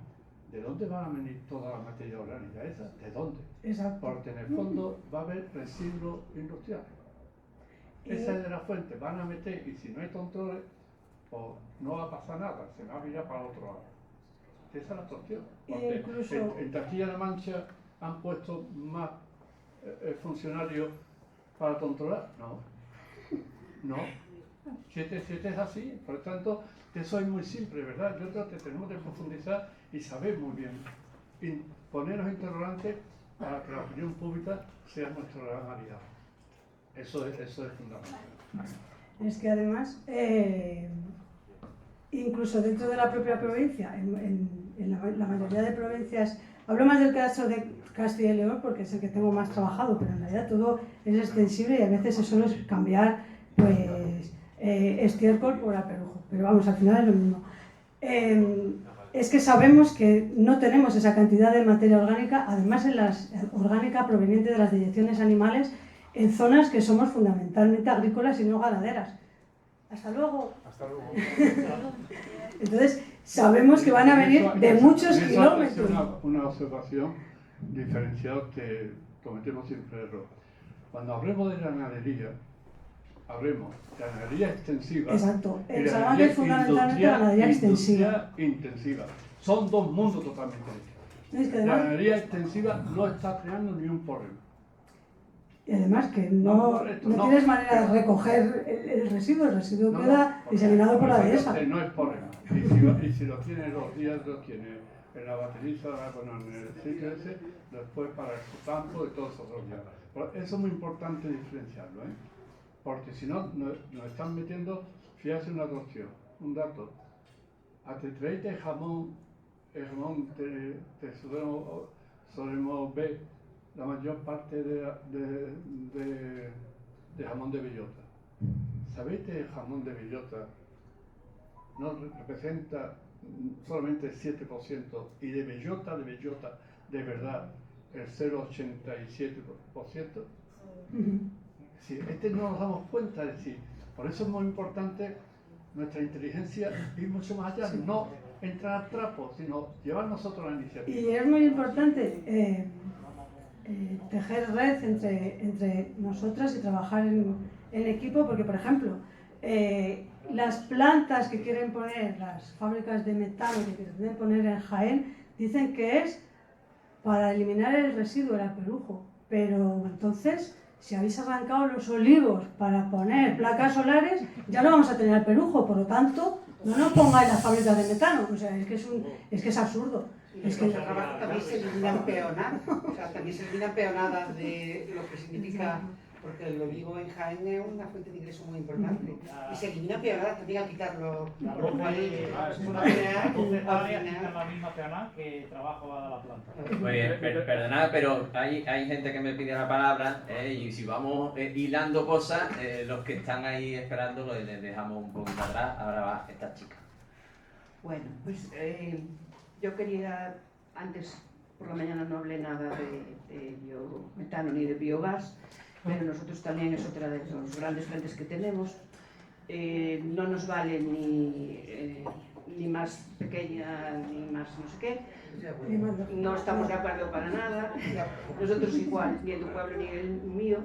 ¿de dónde van a venir toda la materia orgánica esa? ¿De dónde? Exacto. Porque en el fondo va a haber residuos industriales. Esa es de la fuente, van a meter, y si no hay controles, pues no va a pasar nada, se va a virar para otro lado. Esa es la cuestión. Porque incluso en Castilla-La Mancha han puesto más funcionarios para controlar. No. Si es así, por lo tanto, eso es muy simple, ¿verdad? Yo creo que tenemos que profundizar y saber muy bien, y ponernos interrogantes para que la opinión pública sea nuestro gran aliado. Eso es fundamental. es que además, incluso dentro de la propia provincia, en la mayoría de provincias, hablo más del caso de Castilla y León porque es el que tengo más trabajado, pero en realidad todo es extensible y a veces eso es cambiar pues estiércol por aperujo, pero vamos, al final es lo mismo. Es que sabemos que no tenemos esa cantidad de materia orgánica, además orgánica proveniente de las deyecciones animales, en zonas que somos fundamentalmente agrícolas y no ganaderas. Hasta luego. Hasta luego. Entonces, sabemos que van a venir de muchos kilómetros. Una observación diferenciada que cometemos siempre error. Cuando hablemos de ganadería, hablemos de ganadería extensiva. Exacto. Y En de Salamanca es fundamentalmente ganadería extensiva. Intensiva. Son dos mundos totalmente distintos. Es que La además, ganadería extensiva no está creando ni un problema. y además que No, no correcto, tienes manera de recoger el residuo No, queda no, diseminado por la dehesa. No es problema. Y si lo tiene los días, lo tiene en la bateriza, bueno, en el sitio ese, después para su campo y todos esos días. Eso es muy importante diferenciarlo, ¿eh? Porque si no, nos están metiendo, fíjate una cuestión, un dato. A te traete el jamón te solemos ver la mayor parte de jamón de bellota. ¿Sabéis que el jamón de bellota no representa solamente el 7% y de bellota de verdad el 0,87%? Sí, no nos damos cuenta, es decir, por eso es muy importante nuestra inteligencia ir mucho más allá, no entrar al trapo, sino llevar nosotros la iniciativa. Y es muy importante tejer red entre nosotras y trabajar en equipo, porque, por ejemplo, las plantas que quieren poner, las fábricas de metano que quieren poner en Jaén, dicen que es para eliminar el residuo, el alpelujo. Pero entonces, si habéis arrancado los olivos para poner placas solares, ya no vamos a tener alpelujo, por lo tanto, no nos pongáis las fábricas de metano. O sea, es que es absurdo. Es que en el trabajo también se eliminan peonadas, o sea, también se eliminan peonadas de lo que significa, porque el olivo en Jaén es una fuente de ingreso muy importante. Y se eliminan peonadas también al quitarlo. La ropa es la misma peonada que trabajo a la planta. Oye, perdonad, pero hay gente que me pide la palabra, y si vamos hilando cosas, los que están ahí esperando les dejamos un poquito atrás. Ahora va esta chica. Bueno, pues yo quería, antes por la mañana no hablé nada de biometano ni de biogás, pero nosotros también es otra de los grandes frentes que tenemos. No nos vale ni más pequeña ni más no sé qué. No estamos de acuerdo para nada. Nosotros igual, ni en tu pueblo ni el mío.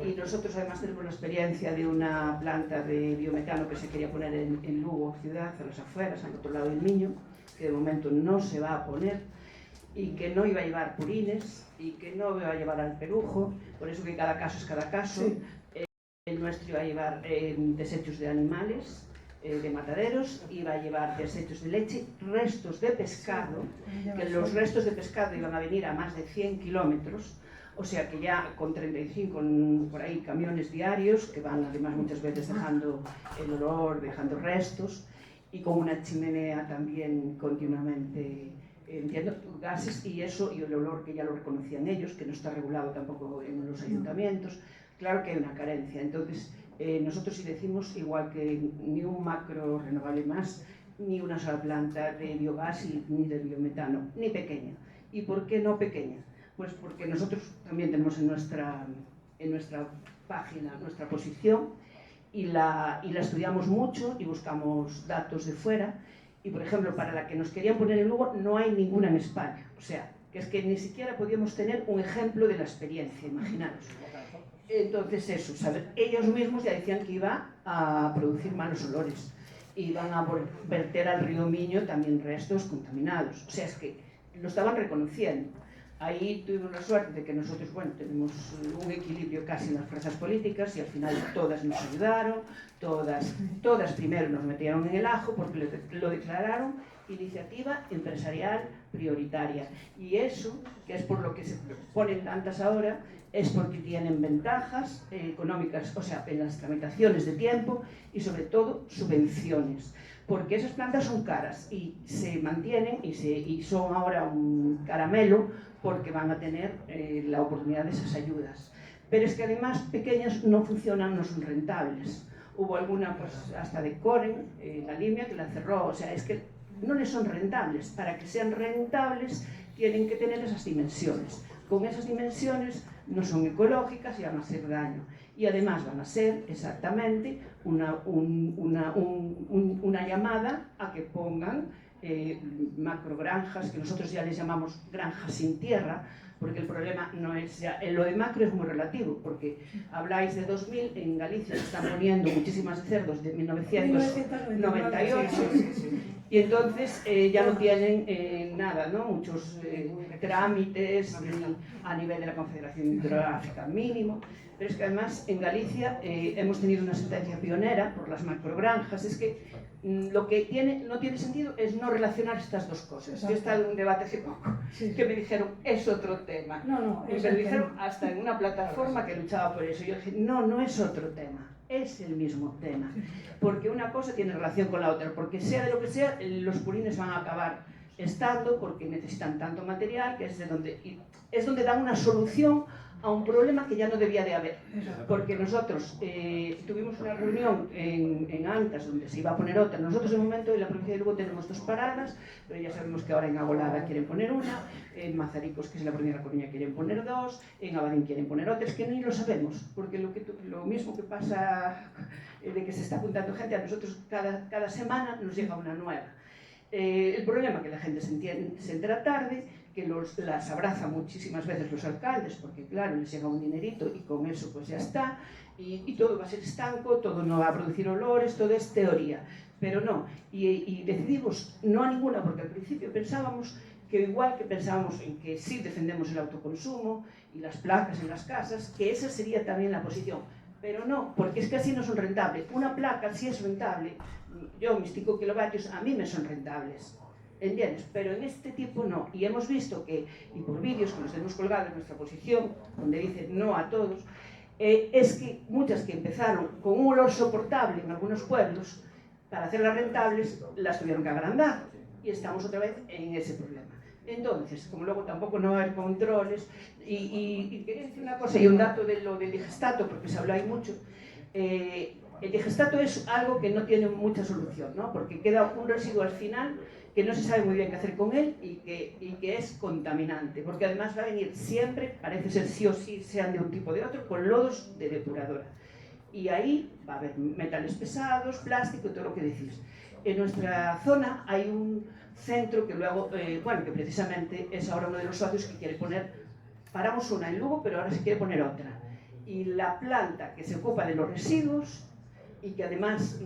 Y nosotros además tenemos la experiencia de una planta de biometano que se quería poner en Lugo, ciudad, a las afueras, al otro lado del Miño, que de momento no se va a poner, y que no iba a llevar purines, y que no iba a llevar alpelujo, por eso que cada caso es cada caso. Sí. El nuestro iba a llevar desechos de animales, de mataderos, iba a llevar desechos de leche, restos de pescado, que los restos de pescado iban a venir a más de 100 kilómetros, o sea que ya con 35 por ahí camiones diarios, que van además muchas veces dejando el olor, dejando restos, y con una chimenea también continuamente entiendo, gases y eso, y el olor que ya lo reconocían ellos, que no está regulado tampoco en los ayuntamientos. Claro que hay una carencia. Entonces, nosotros sí decimos, igual que ni un macro renovable más, ni una sola planta de biogás ni de biometano, ni pequeña. ¿Y por qué no pequeña? Pues porque nosotros también tenemos en nuestra página nuestra posición, y la estudiamos mucho y buscamos datos de fuera, y por ejemplo para la que nos querían poner en Lugo no hay ninguna en España, o sea, que es que ni siquiera podíamos tener un ejemplo de la experiencia, imaginaros. Entonces eso, ¿sabes? Ellos mismos ya decían que iba a producir malos olores, iban a verter al río Miño también restos contaminados, o sea, es que lo estaban reconociendo. Ahí tuvimos la suerte de que nosotros, bueno, tenemos un equilibrio casi en las fuerzas políticas y al final todas nos ayudaron, todas primero nos metieron en el ajo porque lo declararon iniciativa empresarial prioritaria. Y eso, que es por lo que se ponen tantas ahora, es porque tienen ventajas económicas, o sea, en las tramitaciones de tiempo y sobre todo subvenciones. Porque esas plantas son caras y se mantienen y son ahora un caramelo porque van a tener la oportunidad de esas ayudas. Pero es que además pequeñas no funcionan, no son rentables. Hubo alguna, pues hasta de Coren, la línea que la cerró, o sea, es que no les son rentables. Para que sean rentables tienen que tener esas dimensiones. Con esas dimensiones no son ecológicas y van a hacer daño. Y además van a ser exactamente una llamada a que pongan macrogranjas, que nosotros ya les llamamos granjas sin tierra, porque el problema no es ya, lo de macro es muy relativo, porque habláis de 2000, en Galicia se están poniendo muchísimas cerdos de 1998, y entonces ya no tienen nada, ¿no? Muchos trámites a nivel de la Confederación Hidrográfica mínimo, pero es que además en Galicia hemos tenido una sentencia pionera por las macrogranjas. Es que lo que no tiene sentido es no relacionar estas dos cosas. Yo he estado en un debate hace poco que me dijeron, es otro tema. Y me lo dijeron hasta en una plataforma que luchaba por eso. Yo dije, no es otro tema, es el mismo tema. Porque una cosa tiene relación con la otra, porque sea de lo que sea, los purines van a acabar estando porque necesitan tanto material, que es donde dan una solución a un problema que ya no debía de haber, porque nosotros tuvimos una reunión en Antas donde se iba a poner otra. Nosotros de momento en la provincia de Lugo tenemos 2 paradas, pero ya sabemos que ahora en Agolada quieren poner una, en Mazaricos, que es la provincia de La Coruña, quieren poner 2, en Abadín quieren poner otra. Es que ni lo sabemos, porque lo mismo que pasa de que se está apuntando gente, a nosotros cada semana nos llega una nueva. El problema es que la gente se entera tarde, que las abraza muchísimas veces los alcaldes, porque claro, les llega un dinerito y con eso pues ya está, y todo va a ser estanco, todo no va a producir olores, todo es teoría, pero no, y decidimos no a ninguna, porque al principio pensábamos que igual que pensábamos en que sí defendemos el autoconsumo y las placas en las casas, que esa sería también la posición, pero no, porque es que así no son rentables. Una placa sí es rentable, yo mis 5 kilovatios a mí me son rentables, ¿entiendes? Pero en este tipo no, y hemos visto que, y por vídeos que nos hemos colgado en nuestra posición, donde dice no a todos, es que muchas que empezaron con un olor soportable en algunos pueblos, para hacerlas rentables, las tuvieron que agrandar, y estamos otra vez en ese problema. Entonces, como luego tampoco no va a haber controles, y quería decir una cosa, y un dato de lo del digestato, porque se habla ahí mucho. El digestato es algo que no tiene mucha solución, ¿no? Porque queda un residuo al final que no se sabe muy bien qué hacer con él y que es contaminante, porque además va a venir siempre, parece ser sí o sí, sean de un tipo o de otro, con lodos de depuradora. Y ahí va a haber metales pesados, plástico, todo lo que decís. En nuestra zona hay un centro que luego, que precisamente es ahora uno de los socios que quiere poner, paramos una en Lugo, pero ahora se quiere poner otra. Y la planta que se ocupa de los residuos, y que además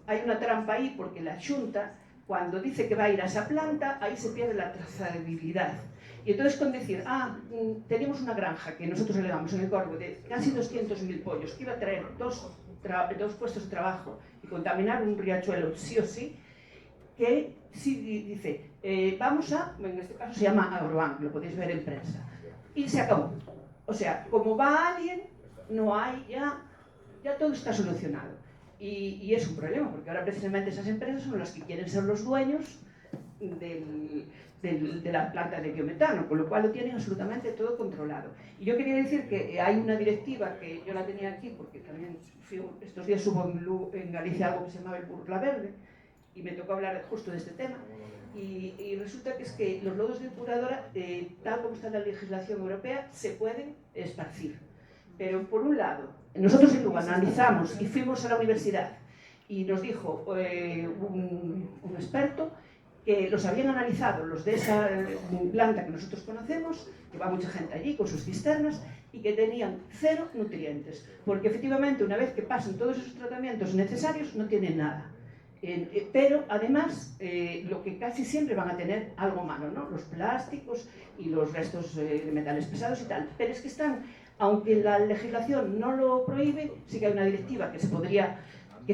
hay una trampa ahí, porque la Xunta, cuando dice que va a ir a esa planta, ahí se pierde la trazabilidad. Y entonces con decir, teníamos una granja que nosotros elegamos en el Corvo de casi 200.000 pollos, que iba a traer dos puestos de trabajo y contaminar un riachuelo sí o sí, que sí dice, vamos a, en este caso se llama Agrobank, lo podéis ver en prensa, y se acabó. O sea, como va alguien, no hay ya todo está solucionado. Y es un problema, porque ahora precisamente esas empresas son las que quieren ser los dueños de la planta de biometano, con lo cual lo tienen absolutamente todo controlado. Y yo quería decir que hay una directiva, que yo la tenía aquí, porque también estos días hubo en Galicia algo que se llamaba el Burla Verde, y me tocó hablar justo de este tema, y resulta que es que los lodos de depuradora, tal como está en la legislación europea, se pueden esparcir. Pero por un lado, nosotros en Lugo analizamos y fuimos a la universidad y nos dijo un experto que los habían analizado, los de esa planta que nosotros conocemos, que va mucha gente allí con sus cisternas, y que tenían 0 nutrientes, porque efectivamente una vez que pasan todos esos tratamientos necesarios no tienen nada. Pero además lo que casi siempre van a tener algo malo, ¿no? Los plásticos y los restos de metales pesados y tal, pero es que están, aunque la legislación no lo prohíbe, sí que hay una directiva que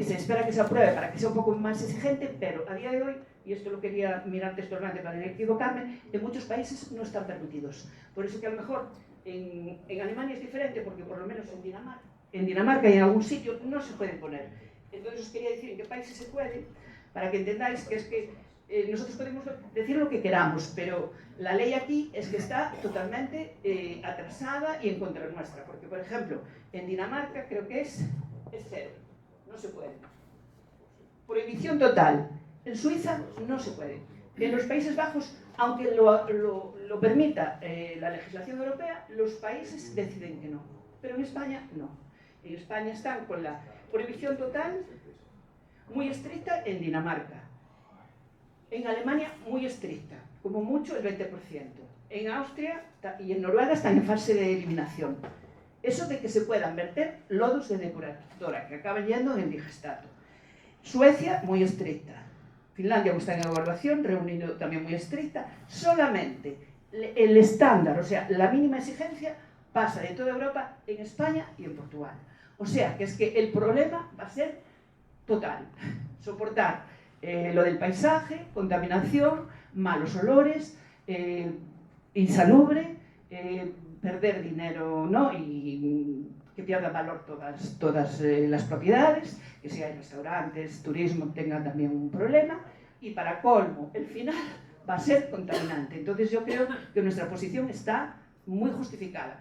se espera que se apruebe para que sea un poco más exigente, pero a día de hoy, y esto lo quería mirar textualmente para no equivocarme, en muchos países no están permitidos. Por eso que a lo mejor en Alemania es diferente, porque por lo menos en Dinamarca y en algún sitio no se pueden poner. Entonces os quería decir en qué países se puede, para que entendáis que es que nosotros podemos decir lo que queramos, pero la ley aquí es que está totalmente atrasada y en contra nuestra, porque por ejemplo en Dinamarca creo que es 0, no se puede. Prohibición total. En Suiza no se puede. En los Países Bajos, aunque lo permita la legislación europea, los países deciden que no, pero en España no. En España están con la prohibición total muy estricta en Dinamarca. En Alemania muy estricta, como mucho el 20%. En Austria y en Noruega están en fase de eliminación. Eso de que se puedan verter lodos de depuradora, que acaban yendo en el digestato. Suecia, muy estricta. Finlandia está en evaluación, Reino Unido también muy estricta. Solamente el estándar, o sea, la mínima exigencia, pasa de toda Europa en España y en Portugal. O sea, que es que el problema va a ser total. Soportar lo del paisaje, contaminación, malos olores, insalubre, perder dinero, ¿no? Y que pierdan valor todas las propiedades, que si hay restaurantes, turismo, tengan también un problema, y para colmo, el final va a ser contaminante. Entonces yo creo que nuestra posición está muy justificada.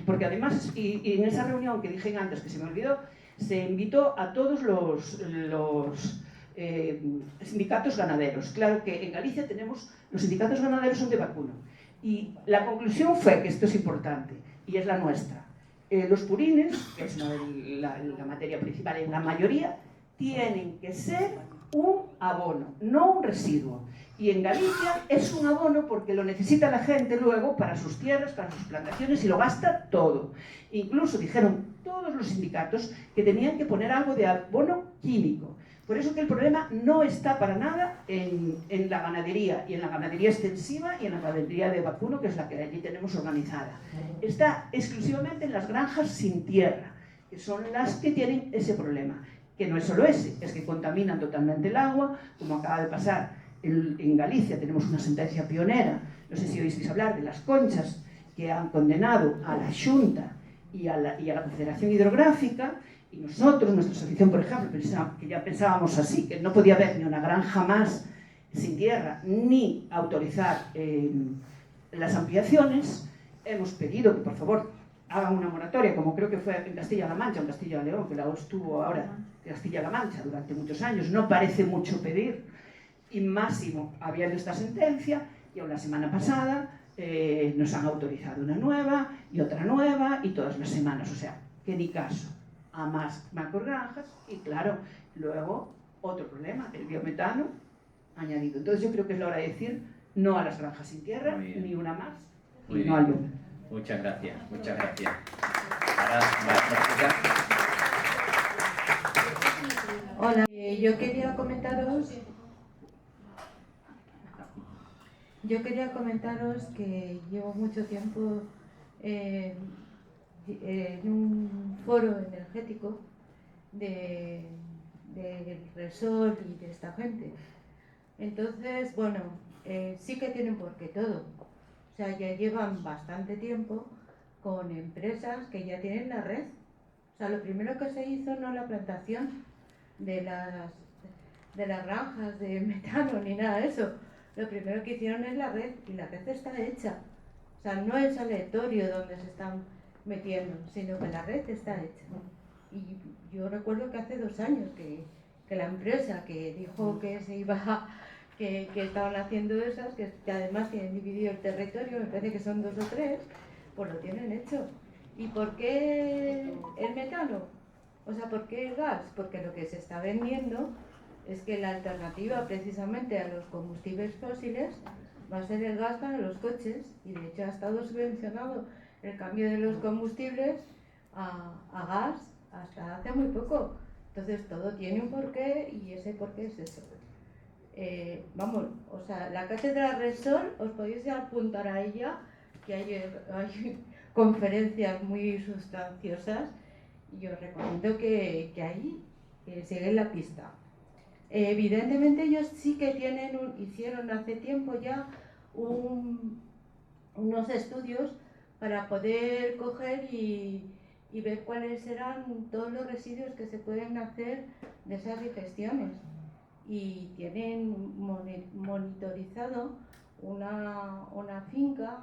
Porque además, y en esa reunión que dije antes, que se me olvidó, se invitó a todos los sindicatos ganaderos. Claro que en Galicia tenemos, los sindicatos ganaderos son de vacuno. Y la conclusión fue, que esto es importante, y es la nuestra, los purines, que es la materia principal en la mayoría, tienen que ser un abono, no un residuo. Y en Galicia es un abono porque lo necesita la gente luego para sus tierras, para sus plantaciones, y lo gasta todo. Incluso dijeron todos los sindicatos que tenían que poner algo de abono químico. Por eso que el problema no está para nada en la ganadería, y en la ganadería extensiva y en la ganadería de vacuno, que es la que allí tenemos organizada. Está exclusivamente en las granjas sin tierra, que son las que tienen ese problema. Que no es solo ese, es que contaminan totalmente el agua, como acaba de pasar en Galicia. Tenemos una sentencia pionera, no sé si oísteis hablar de las conchas, que han condenado a la Xunta y a la Confederación Hidrográfica. Y nosotros, nuestra asociación, por ejemplo, que ya pensábamos así, que no podía haber ni una granja más sin tierra, ni autorizar las ampliaciones. Hemos pedido que, por favor, hagan una moratoria, como creo que fue en Castilla-La Mancha, o en Castilla-León, que la estuvo ahora en Castilla-La Mancha durante muchos años. No parece mucho pedir, y máximo habiendo esta sentencia, y aún la semana pasada nos han autorizado una nueva, y otra nueva, y todas las semanas. O sea, que ni caso a más macrogranjas. Y claro, luego otro problema, el biometano añadido. Entonces yo creo que es la hora de decir no a las granjas sin tierra, ni una más, y no al biometano. Muchas gracias, muchas gracias. Hola, yo quería comentaros que llevo mucho tiempo en un foro energético del Repsol y de esta gente. Entonces, bueno, sí que tienen por qué todo. O sea, ya llevan bastante tiempo con empresas que ya tienen la red. O sea, lo primero que se hizo no la plantación de las granjas de metano ni nada de eso. Lo primero que hicieron es la red, y la red está hecha. O sea, no es aleatorio donde se están metiendo, sino que la red está hecha. Y yo recuerdo que hace 2 años que la empresa que dijo que se iba que estaban haciendo esas, que además tienen dividido el territorio, me parece que son 2 o 3, pues lo tienen hecho. ¿Y por qué el metano? O sea, ¿por qué el gas? Porque lo que se está vendiendo es que la alternativa precisamente a los combustibles fósiles va a ser el gas para los coches, y de hecho ha estado subvencionado el cambio de los combustibles a gas hasta hace muy poco. Entonces todo tiene un porqué, y ese porqué es eso. Vamos, o sea, la cátedra Repsol, os podéis apuntar a ella, que hay conferencias muy sustanciosas, y os recomiendo que ahí sigáis la pista. Evidentemente ellos sí que hicieron hace tiempo ya unos estudios para poder coger y ver cuáles eran todos los residuos que se pueden hacer de esas digestiones. Y tienen monitorizado una finca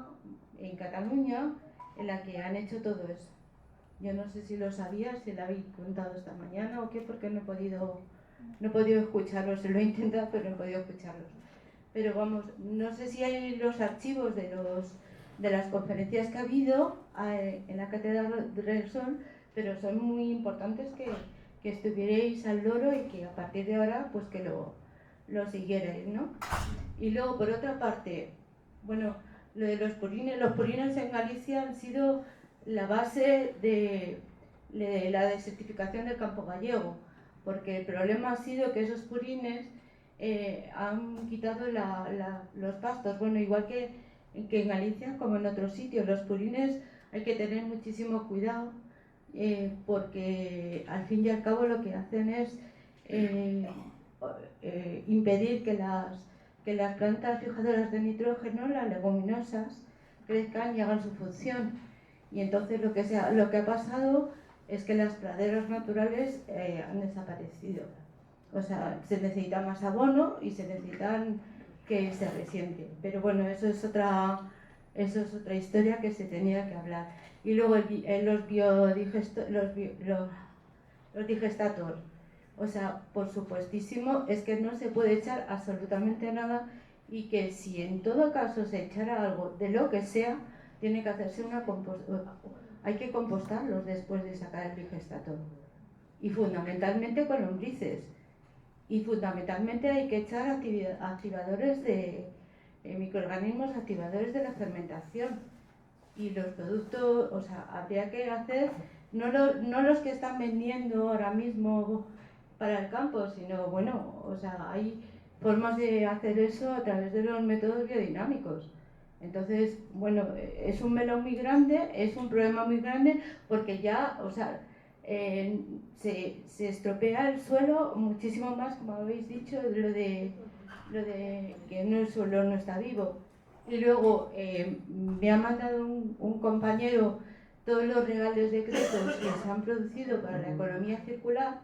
en Cataluña en la que han hecho todo eso. Yo no sé si lo sabía, si lo habéis contado esta mañana o qué, porque no he podido escucharlos. Lo he intentado, pero no he podido escucharlos. Pero vamos, no sé si hay los archivos de las conferencias que ha habido en la cátedra de Repsol, pero son muy importantes que estuvierais al loro, y que a partir de ahora pues que lo siguierais, ¿no? Y luego, por otra parte, bueno, lo de los purines en Galicia han sido la base de la desertificación del campo gallego, porque el problema ha sido que esos purines han quitado los pastos. Bueno, igual que en Galicia como en otros sitios, los purines hay que tener muchísimo cuidado, porque al fin y al cabo lo que hacen es impedir que las plantas fijadoras de nitrógeno, las leguminosas, crezcan y hagan su función. Y entonces lo que ha pasado es que las praderas naturales han desaparecido. O sea, se necesita más abono y se necesitan que se resiente. Pero bueno, eso es otra historia que se tenía que hablar. Y luego los digestatos. O sea, por supuestísimo, es que no se puede echar absolutamente nada, y que si en todo caso se echara algo de lo que sea, tiene que hacerse hay que compostarlos después de sacar el digestato. Y fundamentalmente con lombrices. Y fundamentalmente hay que echar activadores de microorganismos activadores de la fermentación. Y los productos, o sea, habría que hacer, no los que están vendiendo ahora mismo para el campo, sino, bueno, o sea, hay formas de hacer eso a través de los métodos biodinámicos. Entonces, bueno, es un melón muy grande, es un problema muy grande, porque ya, o sea, se estropea el suelo muchísimo más, como habéis dicho, lo de que el suelo no está vivo. Y luego me ha mandado un compañero todos los reales decretos que se han producido para la economía circular,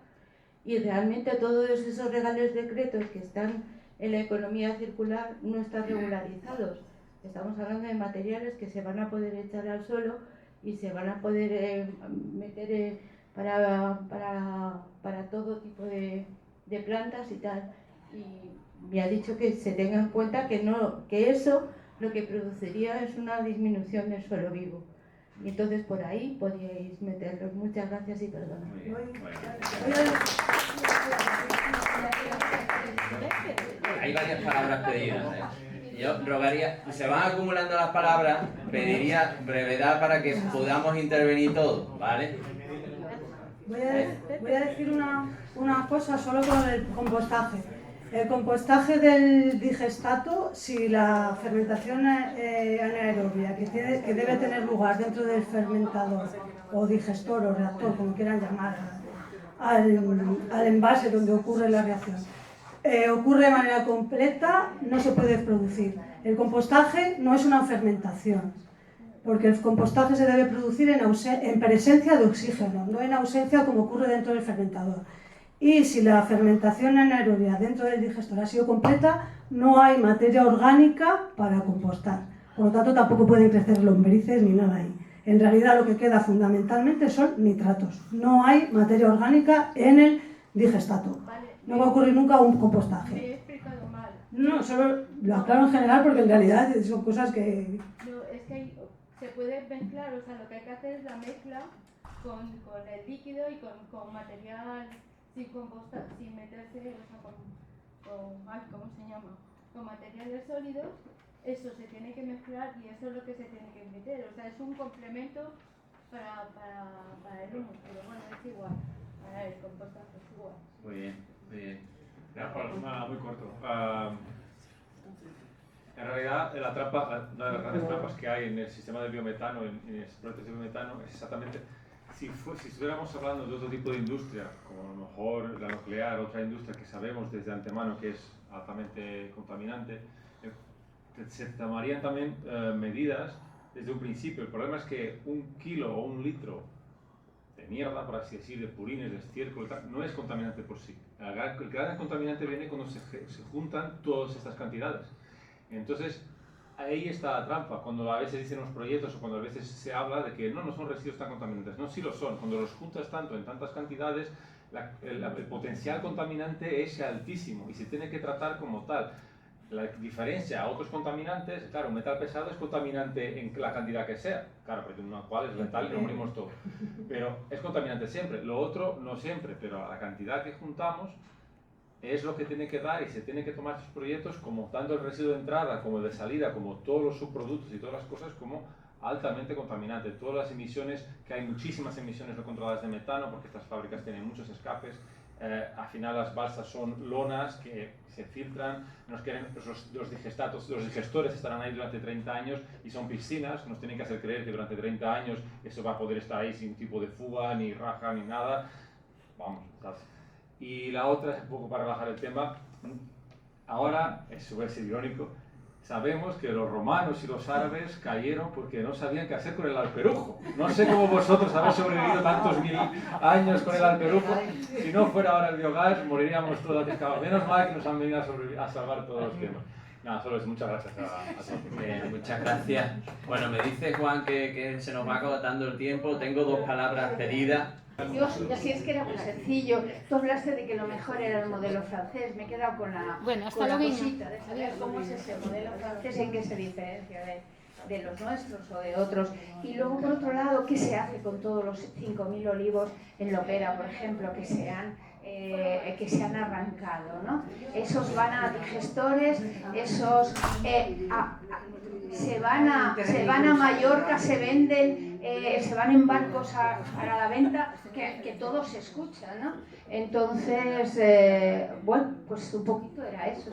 y realmente todos esos regales decretos que están en la economía circular no están regularizados. Estamos hablando de materiales que se van a poder echar al suelo y se van a poder meter para todo tipo de plantas y tal. Y me ha dicho que se tenga en cuenta que eso lo que produciría es una disminución del suelo vivo. Y entonces por ahí podríais meterlos. Muchas gracias y perdona. Hay varias palabras pedidas. Yo rogaría, se van acumulando las palabras, pediría brevedad para que podamos intervenir todos, ¿vale? Voy a decir una cosa solo con el compostaje. El compostaje del digestato, si la fermentación anaerobia que debe tener lugar dentro del fermentador o digestor o reactor, como quieran llamar, al envase donde ocurre la reacción, ocurre de manera completa, no se puede producir. El compostaje no es una fermentación, porque el compostaje se debe producir en presencia de oxígeno, no en ausencia como ocurre dentro del fermentador. Y si la fermentación anaerobia dentro del digestor ha sido completa, no hay materia orgánica para compostar. Por lo tanto, tampoco pueden crecer lombrices ni nada ahí. En realidad, lo que queda fundamentalmente son nitratos. No hay materia orgánica en el digestato. No va a ocurrir nunca un compostaje. Me he explicado mal. No, solo lo aclaro en general porque en realidad son cosas que... No, es que se puede mezclar, o sea, lo que hay que hacer es la mezcla con el líquido y con material sin compostar, sin meterse, o sea, ¿cómo se llama? Con materiales sólidos. Eso se tiene que mezclar y eso es lo que se tiene que meter. O sea, es un complemento para el humus, pero bueno, es igual. Para el compostaje es igual. Muy bien, muy bien. Muy corto. En realidad, una de las grandes trampas que hay en el sistema del biometano, en los proyectos de biometano, es exactamente, si estuviéramos hablando de otro tipo de industria, como a lo mejor la nuclear, otra industria que sabemos desde antemano que es altamente contaminante, se tomarían también medidas desde un principio. El problema es que 1 kilo o 1 litro de mierda, por así decir, de purines, de estiércol, no es contaminante por sí. El gran contaminante viene cuando se juntan todas estas cantidades. Entonces, ahí está la trampa, cuando a veces dicen los proyectos o cuando a veces se habla de que no son residuos tan contaminantes. No, sí lo son. Cuando los juntas tanto en tantas cantidades, el potencial contaminante es altísimo y se tiene que tratar como tal. La diferencia a otros contaminantes, claro, un metal pesado es contaminante en la cantidad que sea, claro, porque una cual es letal y lo morimos todos, pero es contaminante siempre. Lo otro no siempre, pero a la cantidad que juntamos es lo que tiene que dar y se tiene que tomar estos proyectos como tanto el residuo de entrada como el de salida, como todos los subproductos y todas las cosas como altamente contaminantes. Todas las emisiones, que hay muchísimas emisiones no controladas de metano porque estas fábricas tienen muchos escapes. Al final las balsas son lonas que se filtran, los digestores estarán ahí durante 30 años y son piscinas, nos tienen que hacer creer que durante 30 años eso va a poder estar ahí sin tipo de fuga, ni raja, ni nada. Vamos, ¿sabes? Y la otra es un poco para relajar el tema. Ahora, eso puede ser irónico, sabemos que los romanos y los árabes cayeron porque no sabían qué hacer con el alperujo. No sé cómo vosotros habéis sobrevivido tantos mil años con el alperujo. Si no fuera ahora el biogás, moriríamos todos atascados. Menos mal que nos han venido a salvar todos los temas. Nada, solo eso. Muchas gracias a todos. Muchas gracias. Bueno, me dice Juan que se nos va agotando el tiempo. Tengo 2 palabras pedidas. Yo, si es que era muy sencillo, tú hablaste de que lo mejor era el modelo francés, me he quedado con la, con la cosita de saber cómo es ese modelo francés, en qué se diferencia de los nuestros o de otros. Y luego, por otro lado, ¿qué se hace con todos los 5.000 olivos en Lopera, por ejemplo, que se han arrancado, ¿no? Esos van a digestores, esos se van a Mallorca, se venden, se van en barcos para la venta, que todo se escucha, ¿no? Entonces, bueno, pues un poquito era eso.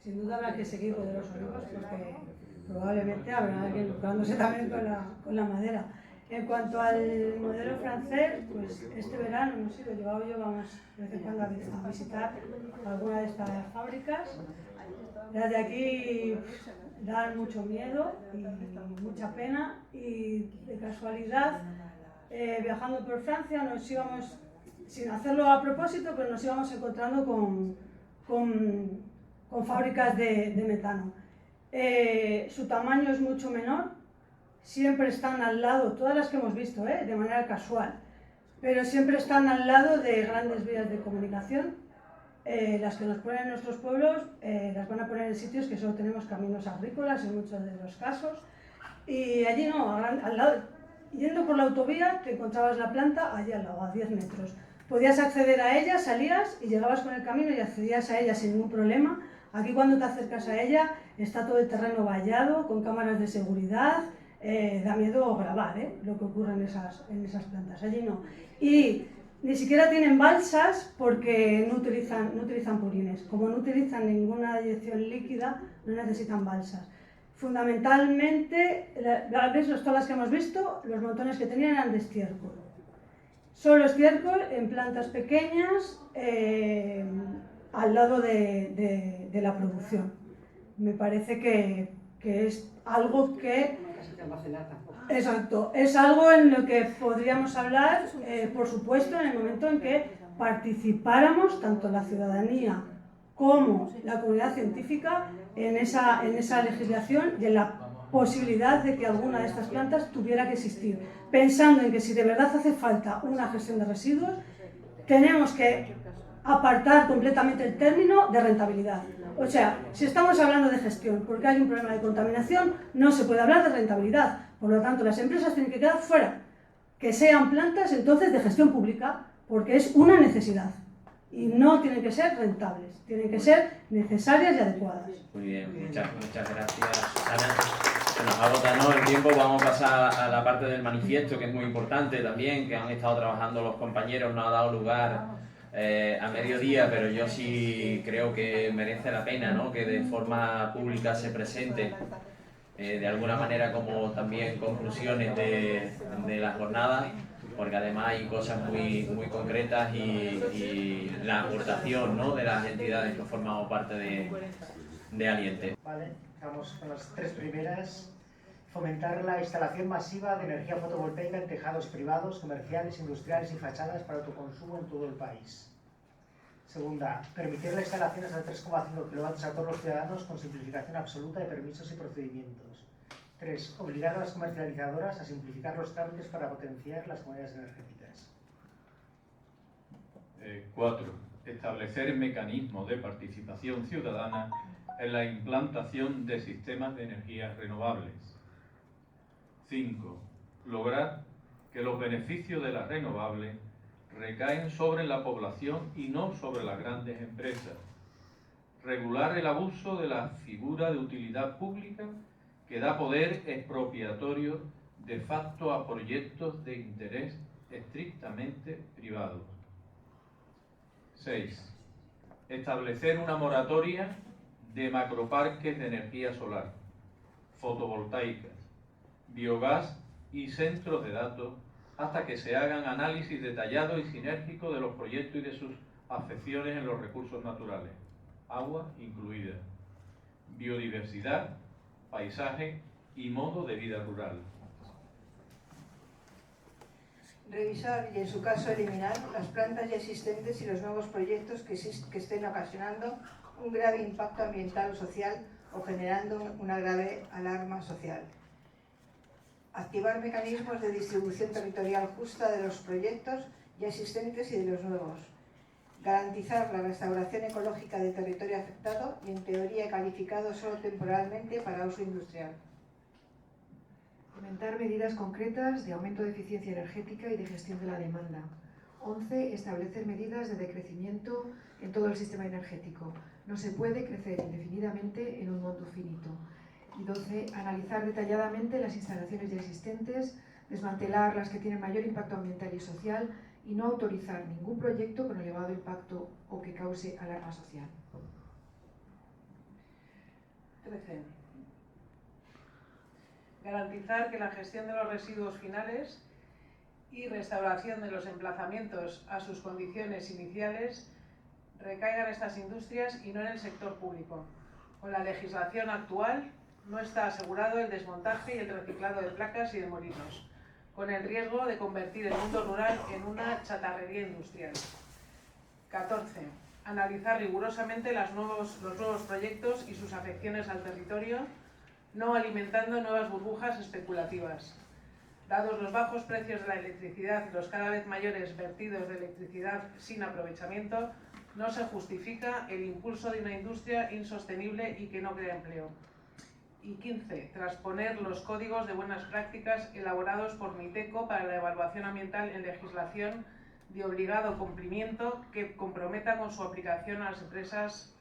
Sin duda habrá que seguir con los olivos porque probablemente habrá alguien lucrándose también con la madera. En cuanto al modelo francés, pues este verano hemos ido, vamos de vez en cuando a visitar alguna de estas fábricas. Las de aquí dan mucho miedo y mucha pena, y de casualidad, viajando por Francia, nos íbamos, sin hacerlo a propósito, pero nos íbamos encontrando con fábricas de metano. Su tamaño es mucho menor. Siempre están al lado, todas las que hemos visto, de manera casual, pero siempre están al lado de grandes vías de comunicación. Las que nos ponen en nuestros pueblos las van a poner en sitios que solo tenemos caminos agrícolas en muchos de los casos, y allí no, al lado, yendo por la autovía te encontrabas la planta allí al lado, a 10 metros. Podías acceder a ella, salías y llegabas con el camino y accedías a ella sin ningún problema. Aquí, cuando te acercas a ella, está todo el terreno vallado, con cámaras de seguridad. Da miedo grabar lo que ocurre en esas plantas. Allí no. Y ni siquiera tienen balsas porque no utilizan purines. Como no utilizan ninguna eyección líquida, no necesitan balsas. Fundamentalmente, todas las que hemos visto, los montones que tenían eran de estiércol. Solo estiércol en plantas pequeñas al lado de la producción. Me parece que es algo que... Exacto, es algo en lo que podríamos hablar, por supuesto, en el momento en que participáramos, tanto la ciudadanía como la comunidad científica, en esa legislación y en la posibilidad de que alguna de estas plantas tuviera que existir, pensando en que si de verdad hace falta una gestión de residuos, tenemos que apartar completamente el término de rentabilidad. O sea, si estamos hablando de gestión porque hay un problema de contaminación, no se puede hablar de rentabilidad. Por lo tanto, las empresas tienen que quedar fuera. Que sean plantas, entonces, de gestión pública, porque es una necesidad. Y no tienen que ser rentables, tienen que ser necesarias y adecuadas. Muy bien, muchas gracias, Susana. Se nos agota el tiempo, vamos a pasar a la parte del manifiesto, que es muy importante también, que han estado trabajando los compañeros, no ha dado lugar a mediodía, pero yo sí creo que merece la pena, ¿no?, que de forma pública se presente de alguna manera como también conclusiones de la jornada, porque además hay cosas muy concretas y la aportación, ¿no?, de las entidades que formamos parte de Aliente. Vale, vamos con las 3 primeras. Fomentar la instalación masiva de energía fotovoltaica en tejados privados, comerciales, industriales y fachadas para autoconsumo en todo el país. Segunda, permitir la instalación hasta 3,5 kW a todos los ciudadanos con simplificación absoluta de permisos y procedimientos. 3. Obligar a las comercializadoras a simplificar los trámites para potenciar las comunidades energéticas. 4. Establecer mecanismos de participación ciudadana en la implantación de sistemas de energías renovables. 5. Lograr que los beneficios de las renovables recaen sobre la población y no sobre las grandes empresas. Regular el abuso de la figura de utilidad pública que da poder expropiatorio de facto a proyectos de interés estrictamente privado. 6. Establecer una moratoria de macroparques de energía solar, fotovoltaicas, biogás y centros de datos hasta que se hagan análisis detallados y sinérgicos de los proyectos y de sus afecciones en los recursos naturales, agua incluida, biodiversidad, paisaje y modo de vida rural. Revisar y, en su caso, eliminar las plantas ya existentes y los nuevos proyectos que estén ocasionando un grave impacto ambiental o social o generando una grave alarma social. Activar mecanismos de distribución territorial justa de los proyectos ya existentes y de los nuevos. Garantizar la restauración ecológica del territorio afectado y, en teoría, calificado solo temporalmente para uso industrial. Fomentar medidas concretas de aumento de eficiencia energética y de gestión de la demanda. 11. Establecer medidas de decrecimiento en todo el sistema energético. No se puede crecer indefinidamente en un mundo finito. Y 12. Analizar detalladamente las instalaciones ya existentes, desmantelar las que tienen mayor impacto ambiental y social y no autorizar ningún proyecto con elevado impacto o que cause alarma social. 13. Garantizar que la gestión de los residuos finales y restauración de los emplazamientos a sus condiciones iniciales recaigan en estas industrias y no en el sector público. Con la legislación actual no está asegurado el desmontaje y el reciclado de placas y de molinos, con el riesgo de convertir el mundo rural en una chatarrería industrial. 14. Analizar rigurosamente los nuevos proyectos y sus afecciones al territorio, no alimentando nuevas burbujas especulativas. Dados los bajos precios de la electricidad y los cada vez mayores vertidos de electricidad sin aprovechamiento, no se justifica el impulso de una industria insostenible y que no crea empleo. Y 15. Transponer los códigos de buenas prácticas elaborados por MITECO para la evaluación ambiental en legislación de obligado cumplimiento que comprometa con su aplicación a las empresas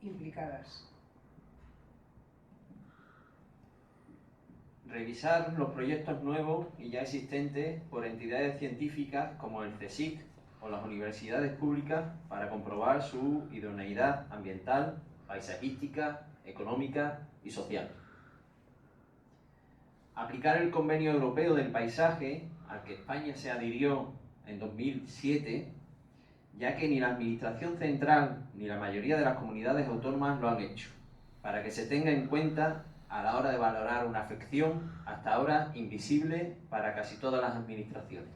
implicadas. Revisar los proyectos nuevos y ya existentes por entidades científicas como el CSIC o las universidades públicas para comprobar su idoneidad ambiental, paisajística, económica y social. Aplicar el Convenio Europeo del Paisaje, al que España se adhirió en 2007, ya que ni la Administración Central ni la mayoría de las comunidades autónomas lo han hecho, para que se tenga en cuenta a la hora de valorar una afección hasta ahora invisible para casi todas las administraciones.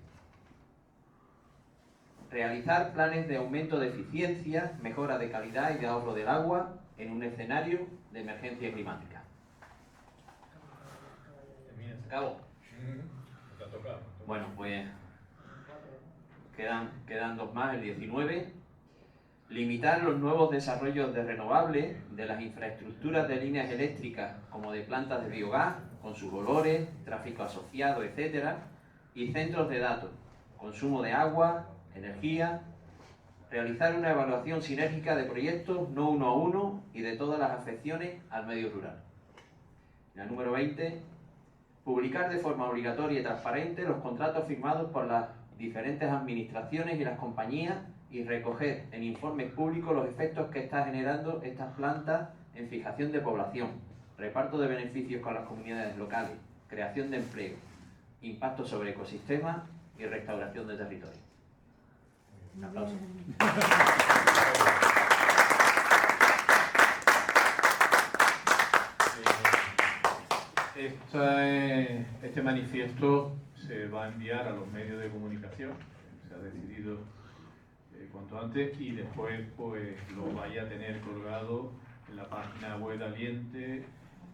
Realizar planes de aumento de eficiencia, mejora de calidad y de ahorro del agua en un escenario de emergencia climática. ¿Acabo? Bueno, pues quedan dos más, el 19. Limitar los nuevos desarrollos de renovables de las infraestructuras de líneas eléctricas como de plantas de biogás, con sus olores, tráfico asociado, etc. Y centros de datos, consumo de agua, energía. Realizar una evaluación sinérgica de proyectos no uno a uno y de todas las afecciones al medio rural. La número 20. Publicar de forma obligatoria y transparente los contratos firmados por las diferentes administraciones y las compañías y recoger en informes públicos los efectos que está generando estas plantas en fijación de población, reparto de beneficios con las comunidades locales, creación de empleo, impacto sobre ecosistemas y restauración de territorio. Un aplauso. Este manifiesto se va a enviar a los medios de comunicación, se ha decidido cuanto antes, y después pues lo vaya a tener colgado en la página web Aliente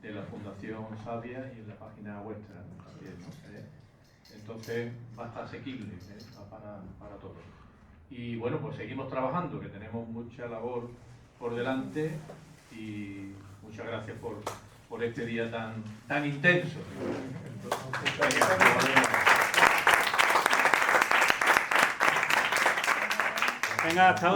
de la Fundación Sabia y en la página vuestra también, ¿no? Entonces va a estar asequible, para todos. Y bueno, pues seguimos trabajando, que tenemos mucha labor por delante, y muchas gracias por este día tan intenso. Venga, hasta otra.